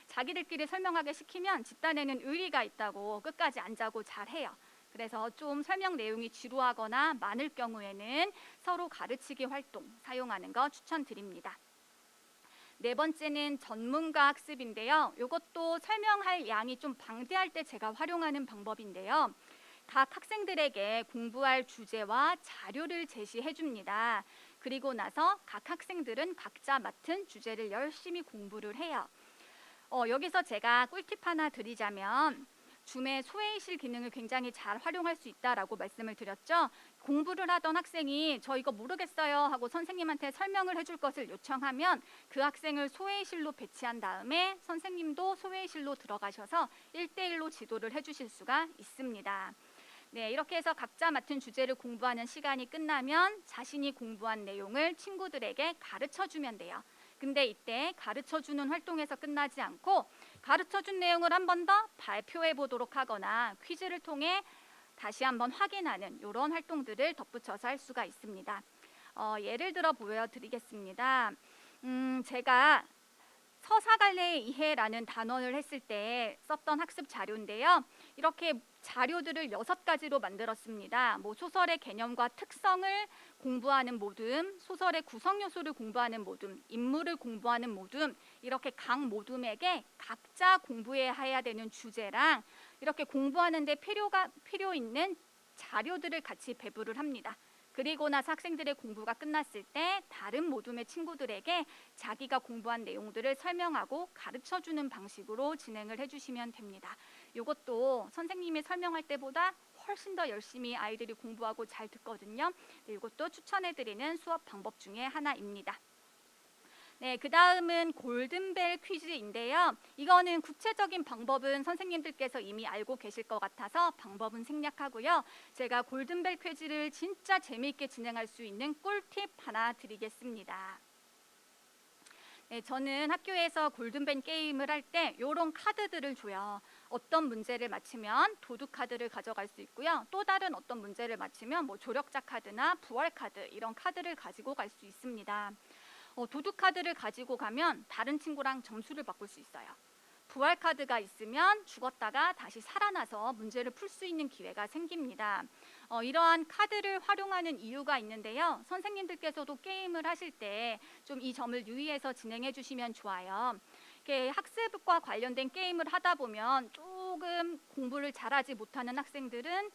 자기들끼리 설명하게 시키면 집단에는 의리가 있다고 끝까지 안 자고 잘해요. 그래서 좀 설명 내용이 지루하거나 많을 경우에는 서로 가르치기 활동 사용하는 거 추천드립니다. 네 번째는 전문가 학습인데요. 이것도 설명할 양이 좀 방대할 때 제가 활용하는 방법인데요. 각 학생들에게 공부할 주제와 자료를 제시해 줍니다. 그리고 나서 각 학생들은 각자 맡은 주제를 열심히 공부를 해요. 여기서 제가 꿀팁 하나 드리자면 줌의 소회의실 기능을 굉장히 잘 활용할 수 있다라고 말씀을 드렸죠. 공부를 하던 학생이 저 이거 모르겠어요 하고 선생님한테 설명을 해줄 것을 요청하면 그 학생을 소회의실로 배치한 다음에 선생님도 소회의실로 들어가셔서 1대1로 지도를 해주실 수가 있습니다. 네, 이렇게 해서 각자 맡은 주제를 공부하는 시간이 끝나면 자신이 공부한 내용을 친구들에게 가르쳐주면 돼요. 근데 이때 가르쳐주는 활동에서 끝나지 않고 가르쳐준 내용을 한 번 더 발표해 보도록 하거나 퀴즈를 통해 다시 한번 확인하는 이런 활동들을 덧붙여서 할 수가 있습니다. 예를 들어 보여드리겠습니다. 제가 서사갈래의 이해라는 단원을 했을 때 썼던 학습 자료인데요. 이렇게 자료들을 6가지로 만들었습니다. 소설의 개념과 특성을 공부하는 모둠, 소설의 구성 요소를 공부하는 모둠, 인물을 공부하는 모둠, 이렇게 각 모둠에게 각자 공부해야 되는 주제랑 이렇게 공부하는데 필요 있는 자료들을 같이 배부를 합니다. 그리고 나서 학생들의 공부가 끝났을 때 다른 모둠의 친구들에게 자기가 공부한 내용들을 설명하고 가르쳐주는 방식으로 진행을 해주시면 됩니다. 이것도 선생님이 설명할 때보다 훨씬 더 열심히 아이들이 공부하고 잘 듣거든요. 이것도 추천해드리는 수업 방법 중에 하나입니다. 네, 그 다음은 골든벨 퀴즈인데요. 이거는 구체적인 방법은 선생님들께서 이미 알고 계실 것 같아서 방법은 생략하고요. 제가 골든벨 퀴즈를 진짜 재미있게 진행할 수 있는 꿀팁 하나 드리겠습니다. 네, 저는 학교에서 골든벨 게임을 할 때 이런 카드들을 줘요. 어떤 문제를 맞히면 도둑 카드를 가져갈 수 있고요. 또 다른 어떤 문제를 맞히면 조력자 카드나 부활 카드 이런 카드를 가지고 갈 수 있습니다. 도둑 카드를 가지고 가면 다른 친구랑 점수를 바꿀 수 있어요. 부활 카드가 있으면 죽었다가 다시 살아나서 문제를 풀 수 있는 기회가 생깁니다. 이러한 카드를 활용하는 이유가 있는데요. 선생님들께서도 게임을 하실 때 좀 이 점을 유의해서 진행해 주시면 좋아요. 이렇게 학습과 관련된 게임을 하다 보면 조금 공부를 잘하지 못하는 학생들은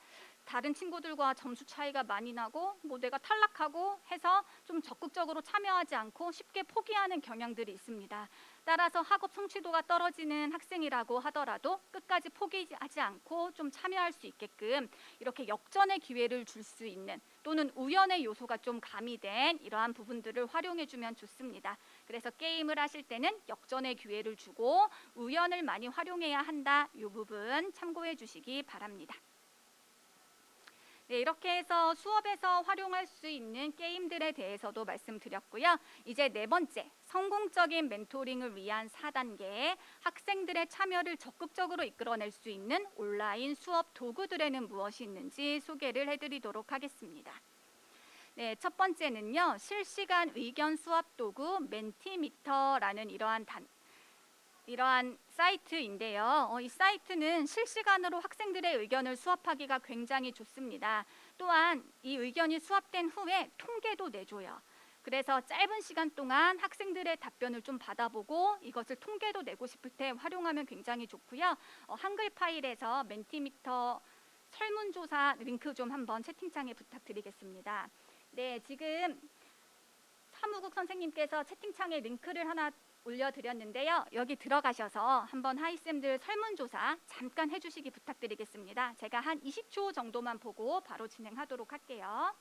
다른 친구들과 점수 차이가 많이 나고 내가 탈락하고 해서 좀 적극적으로 참여하지 않고 쉽게 포기하는 경향들이 있습니다. 따라서 학업 성취도가 떨어지는 학생이라고 하더라도 끝까지 포기하지 않고 좀 참여할 수 있게끔 이렇게 역전의 기회를 줄 수 있는 또는 우연의 요소가 좀 가미된 이러한 부분들을 활용해 주면 좋습니다. 그래서 게임을 하실 때는 역전의 기회를 주고 우연을 많이 활용해야 한다. 이 부분 참고해 주시기 바랍니다. 네, 이렇게 해서 수업에서 활용할 수 있는 게임들에 대해서도 말씀드렸고요. 이제 4번째, 성공적인 멘토링을 위한 4단계, 학생들의 참여를 적극적으로 이끌어낼 수 있는 온라인 수업 도구들에는 무엇이 있는지 소개를 해드리도록 하겠습니다. 네, 첫 번째는요, 실시간 의견 수업 도구 멘티미터라는 이러한 사이트인데요. 이 사이트는 실시간으로 학생들의 의견을 수합하기가 굉장히 좋습니다. 또한 이 의견이 수합된 후에 통계도 내줘요. 그래서 짧은 시간 동안 학생들의 답변을 좀 받아보고 이것을 통계도 내고 싶을 때 활용하면 굉장히 좋고요. 한글 파일에서 멘티미터 설문조사 링크 좀 한번 채팅창에 부탁드리겠습니다. 네, 지금 사무국 선생님께서 채팅창에 링크를 하나 올려드렸는데요. 여기 들어가셔서 한번 하이쌤들 설문조사 잠깐 해주시기 부탁드리겠습니다. 제가 한 20초 정도만 보고 바로 진행하도록 할게요.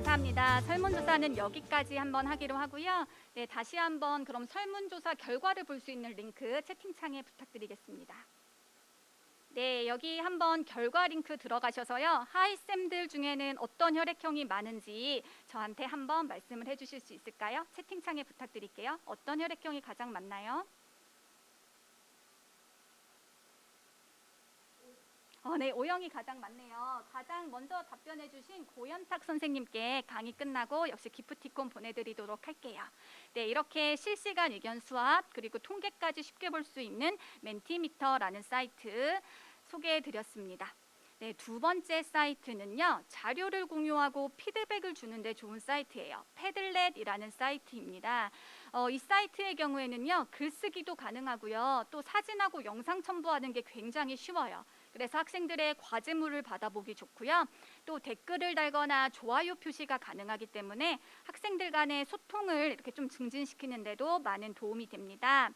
감사합니다. 설문조사는 여기까지 한번 하기로 하고요. 네, 다시 한번 그럼 설문조사 결과를 볼 수 있는 링크 채팅창에 부탁드리겠습니다. 네, 여기 한번 결과 링크 들어가셔서요. 하이쌤들 중에는 어떤 혈액형이 많은지 저한테 한번 말씀을 해주실 수 있을까요? 채팅창에 부탁드릴게요. 어떤 혈액형이 가장 많나요? 네, O형이 가장 많네요. 가장 먼저 답변해 주신 고현탁 선생님께 강의 끝나고 역시 기프티콘 보내드리도록 할게요. 네, 이렇게 실시간 의견 수합 그리고 통계까지 쉽게 볼 수 있는 멘티미터라는 사이트 소개해 드렸습니다. 네, 2번째 사이트는요. 자료를 공유하고 피드백을 주는 데 좋은 사이트예요. 패들렛이라는 사이트입니다. 이 사이트의 경우에는요. 글쓰기도 가능하고요. 또 사진하고 영상 첨부하는 게 굉장히 쉬워요. 그래서 학생들의 과제물을 받아보기 좋고요. 또 댓글을 달거나 좋아요 표시가 가능하기 때문에 학생들 간의 소통을 이렇게 좀 증진시키는 데도 많은 도움이 됩니다.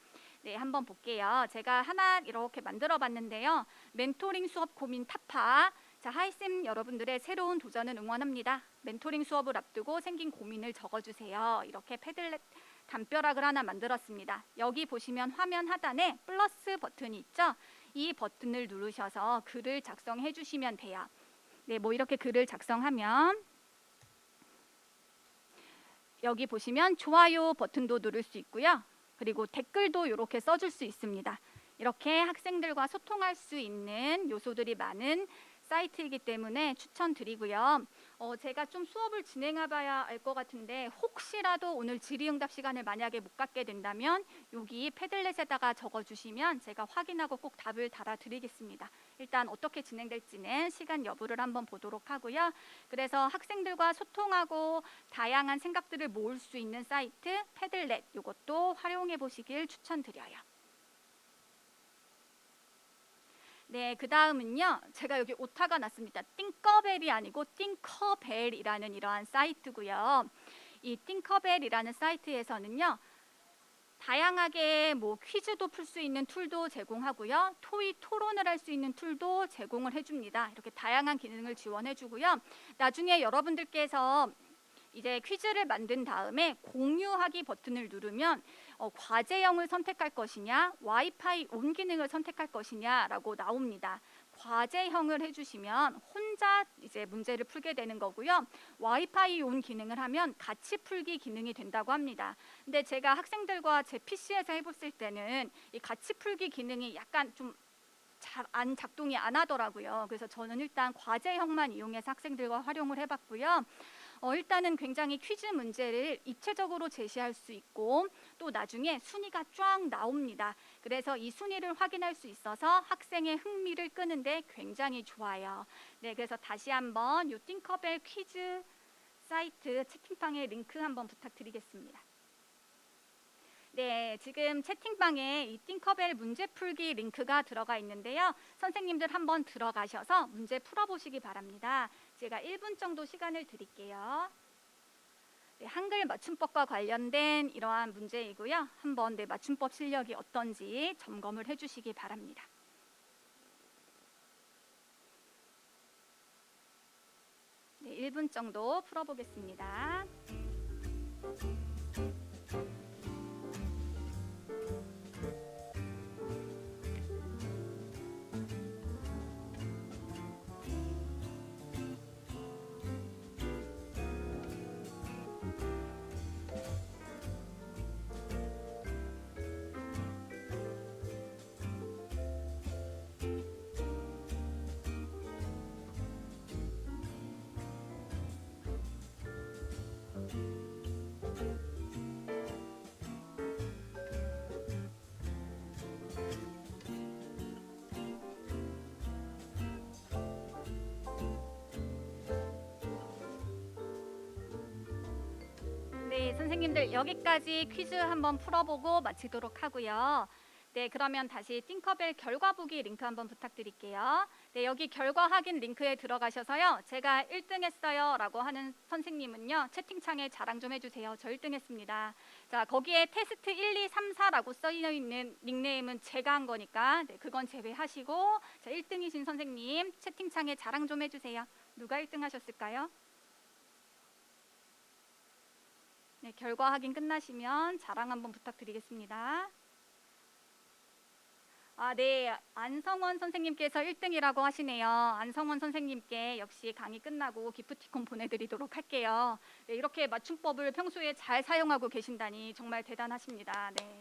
네, 한번 볼게요. 제가 하나 이렇게 만들어 봤는데요. 멘토링 수업 고민 타파. 자, 하이쌤 여러분들의 새로운 도전을 응원합니다. 멘토링 수업을 앞두고 생긴 고민을 적어주세요. 이렇게 패들렛 담벼락을 하나 만들었습니다. 여기 보시면 화면 하단에 플러스 버튼이 있죠? 이 버튼을 누르셔서 글을 작성해 주시면 돼요. 네, 뭐 이렇게 글을 작성하면 여기 보시면 좋아요 버튼도 누를 수 있고요. 그리고 댓글도 이렇게 써줄 수 있습니다. 이렇게 학생들과 소통할 수 있는 요소들이 많은 사이트이기 때문에 추천드리고요. 제가 좀 수업을 진행해 봐야 알 것 같은데 혹시라도 오늘 질의응답 시간을 만약에 못 갖게 된다면 여기 패들렛에다가 적어주시면 제가 확인하고 꼭 답을 달아드리겠습니다. 일단 어떻게 진행될지는 시간 여부를 한번 보도록 하고요. 그래서 학생들과 소통하고 다양한 생각들을 모을 수 있는 사이트 패들렛 이것도 활용해 보시길 추천드려요. 네, 그 다음은요. 제가 여기 오타가 났습니다. 띵커벨이 아니고 띵커벨이라는 이러한 사이트고요. 이 띵커벨이라는 사이트에서는요. 다양하게 뭐 퀴즈도 풀 수 있는 툴도 제공하고요. 토익 토론을 할 수 있는 툴도 제공을 해줍니다. 이렇게 다양한 기능을 지원해주고요. 나중에 여러분들께서 이제 퀴즈를 만든 다음에 공유하기 버튼을 누르면 과제형을 선택할 것이냐 와이파이 온 기능을 선택할 것이냐라고 나옵니다. 과제형을 해주시면 혼자 이제 문제를 풀게 되는 거고요. 와이파이 온 기능을 하면 같이 풀기 기능이 된다고 합니다. 근데 제가 학생들과 제 PC에서 해봤을 때는 이 같이 풀기 기능이 약간 좀 잘 안 작동이 안 하더라고요. 그래서 저는 일단 과제형만 이용해서 학생들과 활용을 해봤고요. 일단은 굉장히 퀴즈 문제를 입체적으로 제시할 수 있고 또 나중에 순위가 쫙 나옵니다. 그래서 이 순위를 확인할 수 있어서 학생의 흥미를 끄는데 굉장히 좋아요. 네, 그래서 다시 한번 이 띵커벨 퀴즈 사이트 채팅방에 링크 한번 부탁드리겠습니다. 네, 지금 채팅방에 이 띵커벨 문제 풀기 링크가 들어가 있는데요. 선생님들 한번 들어가셔서 문제 풀어보시기 바랍니다. 제가 1분 정도 시간을 드릴게요. 네, 한글 맞춤법과 관련된 이러한 문제이고요. 한번 내 맞춤법 실력이 어떤지 점검을 해주시기 바랍니다. 네, 1분 정도 풀어보겠습니다. 네, 선생님들 여기까지 퀴즈 한번 풀어보고 마치도록 하고요. 네, 그러면 다시 띵커벨 결과 보기 링크 한번 부탁드릴게요. 네, 여기 결과 확인 링크에 들어가셔서요. 제가 1등 했어요 라고 하는 선생님은요. 채팅창에 자랑 좀 해주세요. 저 1등 했습니다. 자, 거기에 테스트 1, 2, 3, 4라고 써있는 닉네임은 제가 한 거니까 네, 그건 제외하시고 자, 1등이신 선생님 채팅창에 자랑 좀 해주세요. 누가 1등 하셨을까요? 네, 결과 확인 끝나시면 자랑 한번 부탁드리겠습니다. 네, 안성원 선생님께서 1등이라고 하시네요. 안성원 선생님께 역시 강의 끝나고 기프티콘 보내드리도록 할게요. 네, 이렇게 맞춤법을 평소에 잘 사용하고 계신다니 정말 대단하십니다. 네,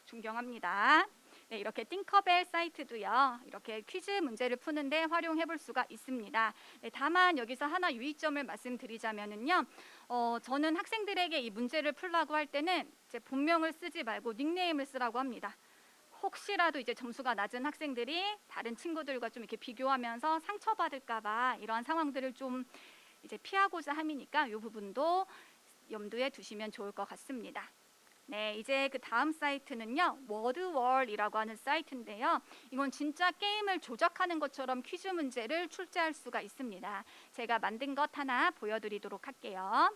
존경합니다. 네, 이렇게 띵커벨 사이트도요. 이렇게 퀴즈 문제를 푸는데 활용해 볼 수가 있습니다. 네, 다만 여기서 하나 유의점을 말씀드리자면은요. 저는 학생들에게 이 문제를 풀라고 할 때는 제 본명을 쓰지 말고 닉네임을 쓰라고 합니다. 혹시라도 이제 점수가 낮은 학생들이 다른 친구들과 좀 이렇게 비교하면서 상처받을까봐 이러한 상황들을 좀 이제 피하고자 함이니까 이 부분도 염두에 두시면 좋을 것 같습니다. 네, 이제 그 다음 사이트는요. 워드월이라고 하는 사이트인데요. 이건 진짜 게임을 조작하는 것처럼 퀴즈 문제를 출제할 수가 있습니다. 제가 만든 것 하나 보여드리도록 할게요.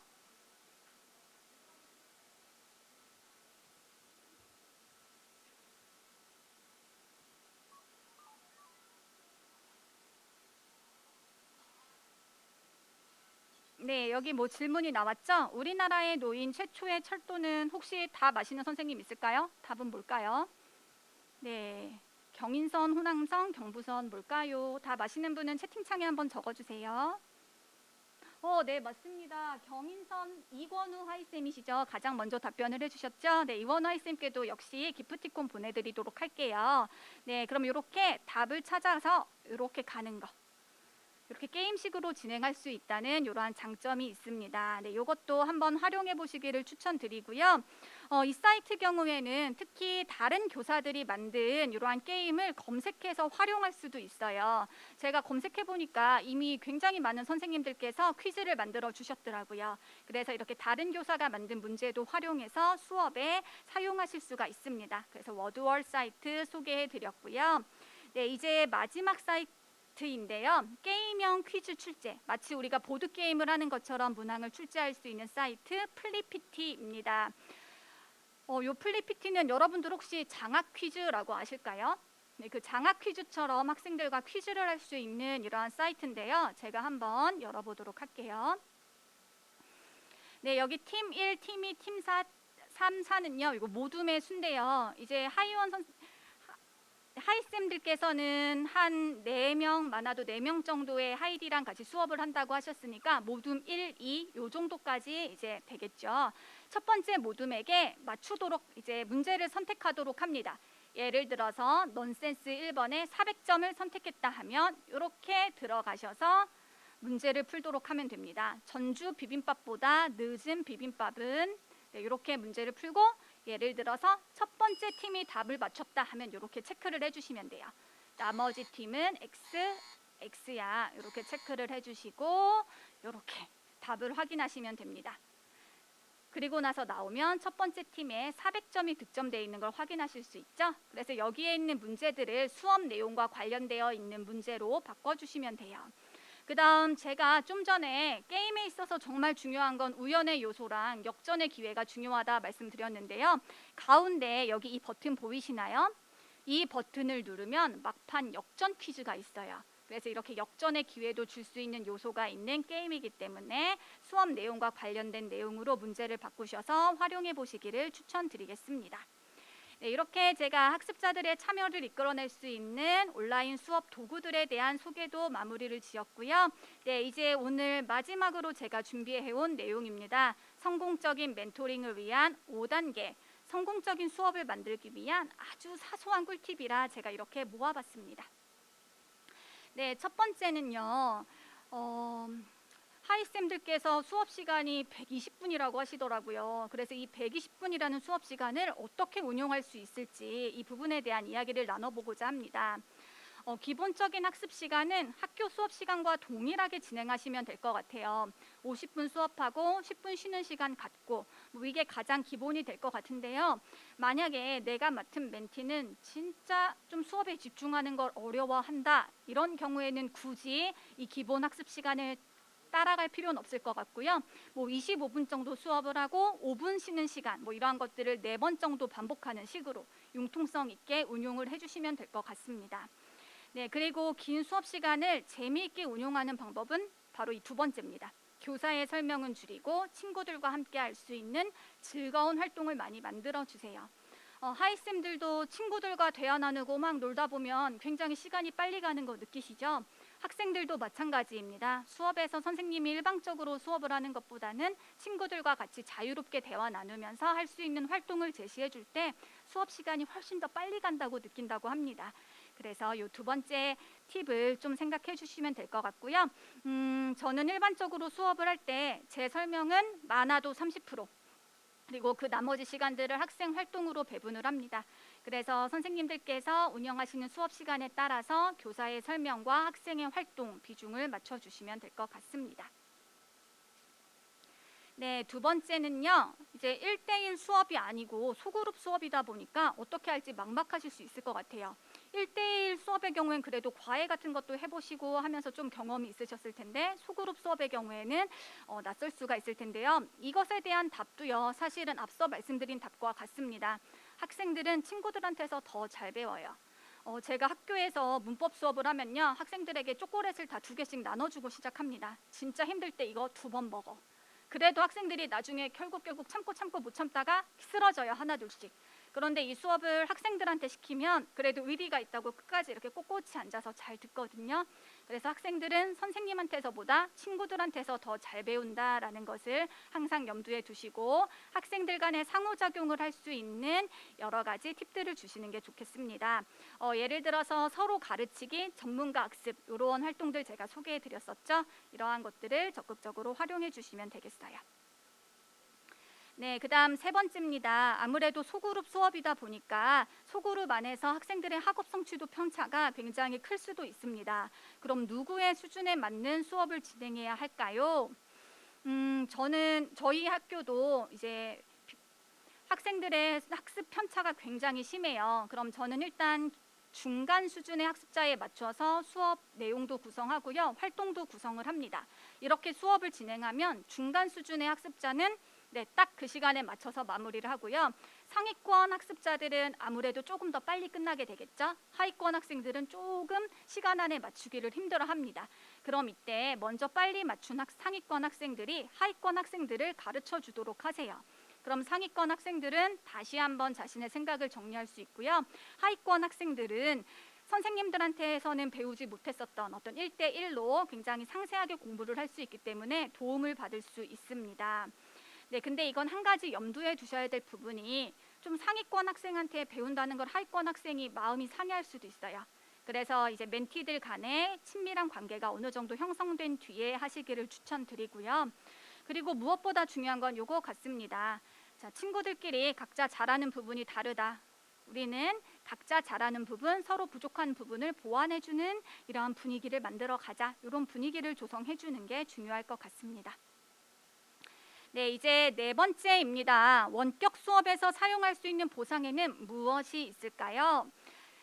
네, 여기 뭐 질문이 나왔죠? 우리나라에 놓인 최초의 철도는 혹시 다 아시는 선생님 있을까요? 답은 뭘까요? 네, 경인선, 호남선, 경부선 뭘까요? 다 아시는 분은 채팅창에 한번 적어주세요. 네, 맞습니다. 경인선 이권우 하이쌤이시죠? 가장 먼저 답변을 해주셨죠? 네, 이권우 하이쌤께도 역시 기프티콘 보내드리도록 할게요. 네, 그럼 이렇게 답을 찾아서 이렇게 가는 거. 이렇게 게임식으로 진행할 수 있다는 이러한 장점이 있습니다. 네, 이것도 한번 활용해 보시기를 추천드리고요. 이 사이트 경우에는 특히 다른 교사들이 만든 이러한 게임을 검색해서 활용할 수도 있어요. 제가 검색해 보니까 이미 굉장히 많은 선생님들께서 퀴즈를 만들어 주셨더라고요. 그래서 이렇게 다른 교사가 만든 문제도 활용해서 수업에 사용하실 수가 있습니다. 그래서 워드월 사이트 소개해 드렸고요. 네, 이제 마지막 사이트인데요. 게임형 퀴즈 출제, 마치 우리가 보드게임을 하는 것처럼 문항을 출제할 수 있는 사이트 플리피티입니다. 요 플리피티는 여러분들 혹시 장학 퀴즈라고 아실까요? 네, 그 장학 퀴즈처럼 학생들과 퀴즈를 할 수 있는 이러한 사이트인데요. 제가 한번 열어보도록 할게요. 네, 여기 팀 1, 팀 2, 팀 3, 4는요. 이거 모둠의 수인데요. 이제 하이쌤들께서는 한 4명, 많아도 4명 정도의 하이디랑 같이 수업을 한다고 하셨으니까 모둠 1, 2, 요 정도까지 이제 되겠죠. 첫 번째 모둠에게 맞추도록 이제 문제를 선택하도록 합니다. 예를 들어서 넌센스 1번에 400점을 선택했다 하면 이렇게 들어가셔서 문제를 풀도록 하면 됩니다. 전주 비빔밥보다 늦은 비빔밥은 이렇게 문제를 풀고 예를 들어서 첫 번째 팀이 답을 맞췄다 하면 이렇게 체크를 해주시면 돼요. 나머지 팀은 X, X야 이렇게 체크를 해주시고 이렇게 답을 확인하시면 됩니다. 그리고 나서 나오면 첫 번째 팀에 400점이 득점되어 있는 걸 확인하실 수 있죠. 그래서 여기에 있는 문제들을 수업 내용과 관련되어 있는 문제로 바꿔주시면 돼요. 그 다음 제가 좀 전에 게임에 있어서 정말 중요한 건 우연의 요소랑 역전의 기회가 중요하다 말씀드렸는데요. 가운데 여기 이 버튼 보이시나요? 이 버튼을 누르면 막판 역전 퀴즈가 있어요. 그래서 이렇게 역전의 기회도 줄 수 있는 요소가 있는 게임이기 때문에 수업 내용과 관련된 내용으로 문제를 바꾸셔서 활용해 보시기를 추천드리겠습니다. 네, 이렇게 제가 학습자들의 참여를 이끌어낼 수 있는 온라인 수업 도구들에 대한 소개도 마무리를 지었고요. 네, 이제 오늘 마지막으로 제가 준비해온 내용입니다. 성공적인 멘토링을 위한 5단계, 성공적인 수업을 만들기 위한 아주 사소한 꿀팁이라 제가 이렇게 모아봤습니다. 네, 첫 번째는요. 하이쌤들께서 수업 시간이 120분이라고 하시더라고요. 그래서 이 120분이라는 수업 시간을 어떻게 운용할 수 있을지 이 부분에 대한 이야기를 나눠보고자 합니다. 기본적인 학습 시간은 학교 수업 시간과 동일하게 진행하시면 될 것 같아요. 50분 수업하고 10분 쉬는 시간 갖고 뭐 이게 가장 기본이 될 것 같은데요. 만약에 내가 맡은 멘티는 진짜 좀 수업에 집중하는 걸 어려워한다. 이런 경우에는 굳이 이 기본 학습 시간을 따라갈 필요는 없을 것 같고요. 뭐 25분 정도 수업을 하고 5분 쉬는 시간 뭐 이러한 것들을 4번 정도 반복하는 식으로 융통성 있게 운용을 해주시면 될 것 같습니다. 네, 그리고 긴 수업 시간을 재미있게 운용하는 방법은 바로 이 두 번째입니다. 교사의 설명은 줄이고 친구들과 함께 할 수 있는 즐거운 활동을 많이 만들어 주세요. 하이쌤들도 친구들과 대화 나누고 막 놀다 보면 굉장히 시간이 빨리 가는 거 느끼시죠? 학생들도 마찬가지입니다. 수업에서 선생님이 일방적으로 수업을 하는 것보다는 친구들과 같이 자유롭게 대화 나누면서 할 수 있는 활동을 제시해 줄 때 수업 시간이 훨씬 더 빨리 간다고 느낀다고 합니다. 그래서 이 두 번째 팁을 좀 생각해 주시면 될 것 같고요. 저는 일반적으로 수업을 할 때 제 설명은 많아도 30%, 그리고 그 나머지 시간들을 학생 활동으로 배분을 합니다. 그래서 선생님들께서 운영하시는 수업 시간에 따라서 교사의 설명과 학생의 활동 비중을 맞춰주시면 될 것 같습니다. 네, 두 번째는요. 이제 1대1 수업이 아니고 소그룹 수업이다 보니까 어떻게 할지 막막하실 수 있을 것 같아요. 1대1 수업의 경우엔 그래도 과외 같은 것도 해보시고 하면서 좀 경험이 있으셨을 텐데 소그룹 수업의 경우에는 낯설 수가 있을 텐데요. 이것에 대한 답도요. 사실은 앞서 말씀드린 답과 같습니다. 학생들은 친구들한테서 더 잘 배워요. 제가 학교에서 문법 수업을 하면요, 학생들에게 초콜릿을 다 2개씩 나눠주고 시작합니다. 진짜 힘들 때 이거 2번 먹어. 그래도 학생들이 나중에 결국 참고 못 참다가 쓰러져요, 하나 둘씩. 그런데 이 수업을 학생들한테 시키면 그래도 의리가 있다고 끝까지 이렇게 꼿꼿이 앉아서 잘 듣거든요. 그래서 학생들은 선생님한테서보다 친구들한테서 더 잘 배운다라는 것을 항상 염두에 두시고 학생들 간의 상호작용을 할 수 있는 여러 가지 팁들을 주시는 게 좋겠습니다. 예를 들어서 서로 가르치기, 전문가 학습 이런 활동들 제가 소개해 드렸었죠. 이러한 것들을 적극적으로 활용해 주시면 되겠어요. 네, 그다음 3번째입니다. 아무래도 소그룹 수업이다 보니까 소그룹 안에서 학생들의 학업 성취도 편차가 굉장히 클 수도 있습니다. 그럼 누구의 수준에 맞는 수업을 진행해야 할까요? 저희 학교도 이제 학생들의 학습 편차가 굉장히 심해요. 그럼 저는 일단 중간 수준의 학습자에 맞춰서 수업 내용도 구성하고요, 활동도 구성을 합니다. 이렇게 수업을 진행하면 중간 수준의 학습자는 딱 그 시간에 맞춰서 마무리를 하고요. 상위권 학습자들은 아무래도 조금 더 빨리 끝나게 되겠죠. 하위권 학생들은 조금 시간 안에 맞추기를 힘들어합니다. 그럼 이때 먼저 빨리 맞춘 상위권 학생들이 하위권 학생들을 가르쳐 주도록 하세요. 그럼 상위권 학생들은 다시 한번 자신의 생각을 정리할 수 있고요. 하위권 학생들은 선생님들한테서는 배우지 못했었던 어떤 1대1로 굉장히 상세하게 공부를 할 수 있기 때문에 도움을 받을 수 있습니다. 네, 근데 이건 한 가지 염두에 두셔야 될 부분이 좀 상위권 학생한테 배운다는 걸 하위권 학생이 마음이 상해할 수도 있어요. 그래서 이제 멘티들 간의 친밀한 관계가 어느 정도 형성된 뒤에 하시기를 추천드리고요. 그리고 무엇보다 중요한 건 요거 같습니다. 자, 친구들끼리 각자 잘하는 부분이 다르다. 우리는 각자 잘하는 부분, 서로 부족한 부분을 보완해주는 이러한 분위기를 만들어 가자. 이런 분위기를 조성해주는 게 중요할 것 같습니다. 네, 이제 4번째입니다. 원격 수업에서 사용할 수 있는 보상에는 무엇이 있을까요?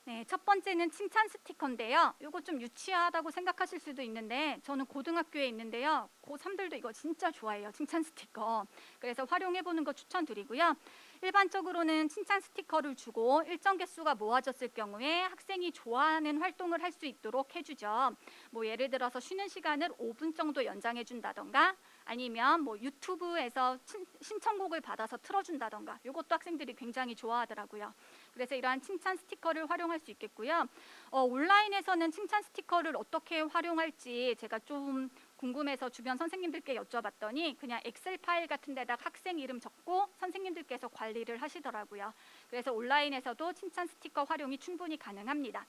네, 첫 번째는 칭찬 스티커인데요. 이거 좀 유치하다고 생각하실 수도 있는데 저는 고등학교에 있는데요. 고3들도 이거 진짜 좋아해요. 칭찬 스티커. 그래서 활용해보는 거 추천드리고요. 일반적으로는 칭찬 스티커를 주고 일정 개수가 모아졌을 경우에 학생이 좋아하는 활동을 할 수 있도록 해주죠. 뭐 예를 들어서 쉬는 시간을 5분 정도 연장해준다던가 아니면 뭐 유튜브에서 신청곡을 받아서 틀어준다던가 이것도 학생들이 굉장히 좋아하더라고요. 그래서 이러한 칭찬 스티커를 활용할 수 있겠고요. 온라인에서는 칭찬 스티커를 어떻게 활용할지 제가 좀 궁금해서 주변 선생님들께 여쭤봤더니 그냥 엑셀 파일 같은 데다가 학생 이름 적고 선생님들께서 관리를 하시더라고요. 그래서 온라인에서도 칭찬 스티커 활용이 충분히 가능합니다.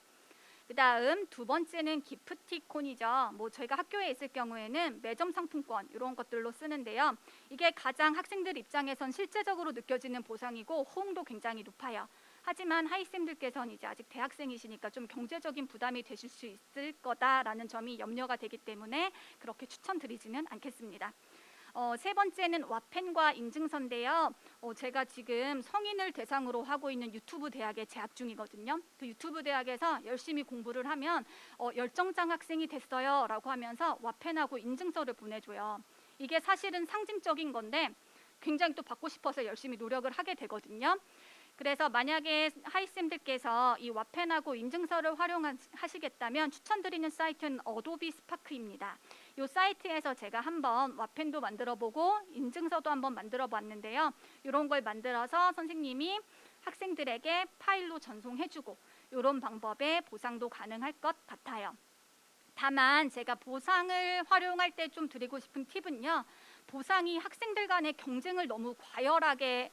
그다음 2번째는 기프티콘이죠. 뭐 저희가 학교에 있을 경우에는 매점 상품권 이런 것들로 쓰는데요. 이게 가장 학생들 입장에선 실제적으로 느껴지는 보상이고 호응도 굉장히 높아요. 하지만 하이쌤들께서는 이제 아직 대학생이시니까 좀 경제적인 부담이 되실 수 있을 거다라는 점이 염려가 되기 때문에 그렇게 추천드리지는 않겠습니다. 3번째는 와펜과 인증서인데요. 제가 지금 성인을 대상으로 하고 있는 유튜브 대학에 재학 중이거든요. 그 유튜브 대학에서 열심히 공부를 하면 열정장 학생이 됐어요 라고 하면서 와펜하고 인증서를 보내줘요. 이게 사실은 상징적인 건데 굉장히 또 받고 싶어서 열심히 노력을 하게 되거든요. 그래서 만약에 하이쌤들께서 이 와펜하고 인증서를 활용하시겠다면 추천드리는 사이트는 어도비 스파크입니다. 이 사이트에서 제가 한번 와펜도 만들어보고 인증서도 한번 만들어봤는데요. 이런 걸 만들어서 선생님이 학생들에게 파일로 전송해주고 이런 방법의 보상도 가능할 것 같아요. 다만 제가 보상을 활용할 때 좀 드리고 싶은 팁은요. 보상이 학생들 간의 경쟁을 너무 과열하게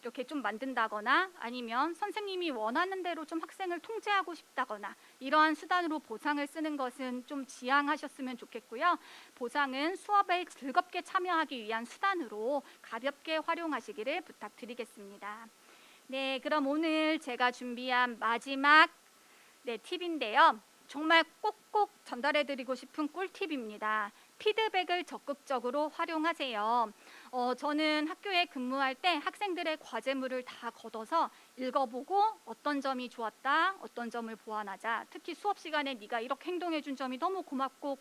이렇게 좀 만든다거나 아니면 선생님이 원하는 대로 좀 학생을 통제하고 싶다거나 이러한 수단으로 보상을 쓰는 것은 좀 지양하셨으면 좋겠고요. 보상은 수업에 즐겁게 참여하기 위한 수단으로 가볍게 활용하시기를 부탁드리겠습니다. 네, 그럼 오늘 제가 준비한 마지막 팁인데요. 정말 꼭꼭 전달해드리고 싶은 꿀팁입니다. 피드백을 적극적으로 활용하세요. 저는 학교에 근무할 때 학생들의 과제물을 다 걷어서 읽어보고 어떤 점이 좋았다, 어떤 점을 보완하자. 특히 수업 시간에 네가 이렇게 행동해준 점이 너무 고맙고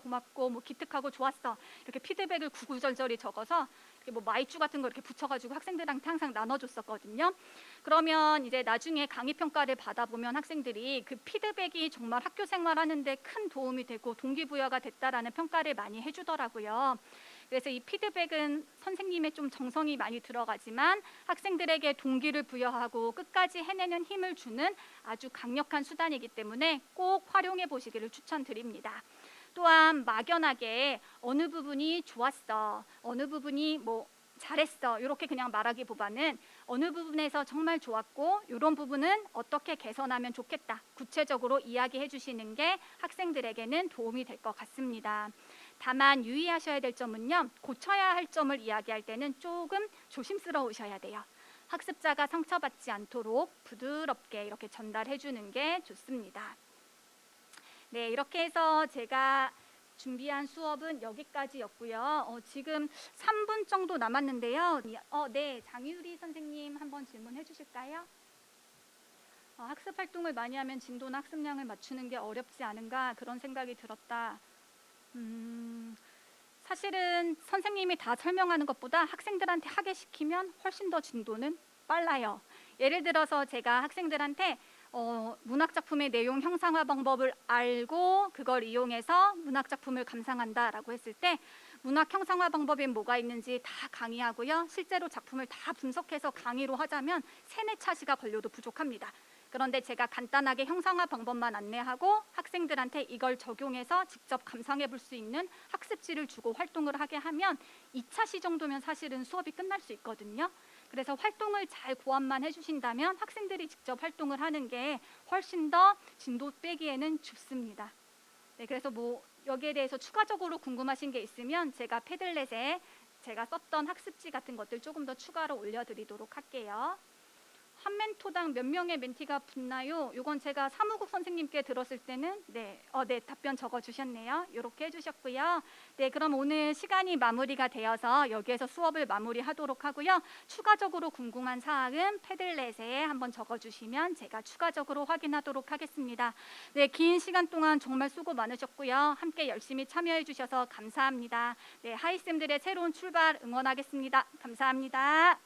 뭐 기특하고 좋았어. 이렇게 피드백을 구구절절히 적어서 이렇게 뭐 마이쮸 같은 거 이렇게 붙여가지고 학생들한테 항상 나눠줬었거든요. 그러면 이제 나중에 강의 평가를 받아보면 학생들이 그 피드백이 정말 학교 생활하는데 큰 도움이 되고 동기부여가 됐다라는 평가를 많이 해주더라고요. 그래서 이 피드백은 선생님의 좀 정성이 많이 들어가지만 학생들에게 동기를 부여하고 끝까지 해내는 힘을 주는 아주 강력한 수단이기 때문에 꼭 활용해 보시기를 추천드립니다. 또한 막연하게 어느 부분이 좋았어, 어느 부분이 뭐 잘했어 이렇게 그냥 말하기보다는 어느 부분에서 정말 좋았고 이런 부분은 어떻게 개선하면 좋겠다 구체적으로 이야기해 주시는 게 학생들에게는 도움이 될 것 같습니다. 다만 유의하셔야 될 점은요, 고쳐야 할 점을 이야기할 때는 조금 조심스러우셔야 돼요. 학습자가 상처받지 않도록 부드럽게 이렇게 전달해 주는 게 좋습니다. 네, 이렇게 해서 제가 준비한 수업은 여기까지였고요. 지금 3분 정도 남았는데요. 네, 장유리 선생님 한번 질문해 주실까요? 학습 활동을 많이 하면 진도나 학습량을 맞추는 게 어렵지 않은가 그런 생각이 들었다. 사실은 선생님이 다 설명하는 것보다 학생들한테 하게 시키면 훨씬 더 진도는 빨라요. 예를 들어서 제가 학생들한테 문학작품의 내용 형상화 방법을 알고 그걸 이용해서 문학작품을 감상한다라고 했을 때 문학 형상화 방법에 뭐가 있는지 다 강의하고요. 실제로 작품을 다 분석해서 강의로 하자면 3~4시가 걸려도 부족합니다. 그런데 제가 간단하게 형상화 방법만 안내하고 학생들한테 이걸 적용해서 직접 감상해 볼 수 있는 학습지를 주고 활동을 하게 하면 2차 시 정도면 사실은 수업이 끝날 수 있거든요. 그래서 활동을 잘 고안만 해주신다면 학생들이 직접 활동을 하는 게 훨씬 더 진도 빼기에는 좋습니다. 네, 그래서 뭐 여기에 대해서 추가적으로 궁금하신 게 있으면 제가 패들렛에 제가 썼던 학습지 같은 것들 조금 더 추가로 올려드리도록 할게요. 한 멘토당 몇 명의 멘티가 붙나요? 이건 제가 사무국 선생님께 들었을 때는 네, 답변 적어주셨네요. 이렇게 해주셨고요. 네, 그럼 오늘 시간이 마무리가 되어서 여기에서 수업을 마무리하도록 하고요. 추가적으로 궁금한 사항은 패들렛에 한번 적어주시면 제가 추가적으로 확인하도록 하겠습니다. 네, 긴 시간 동안 정말 수고 많으셨고요. 함께 열심히 참여해 주셔서 감사합니다. 네, 하이쌤들의 새로운 출발 응원하겠습니다. 감사합니다.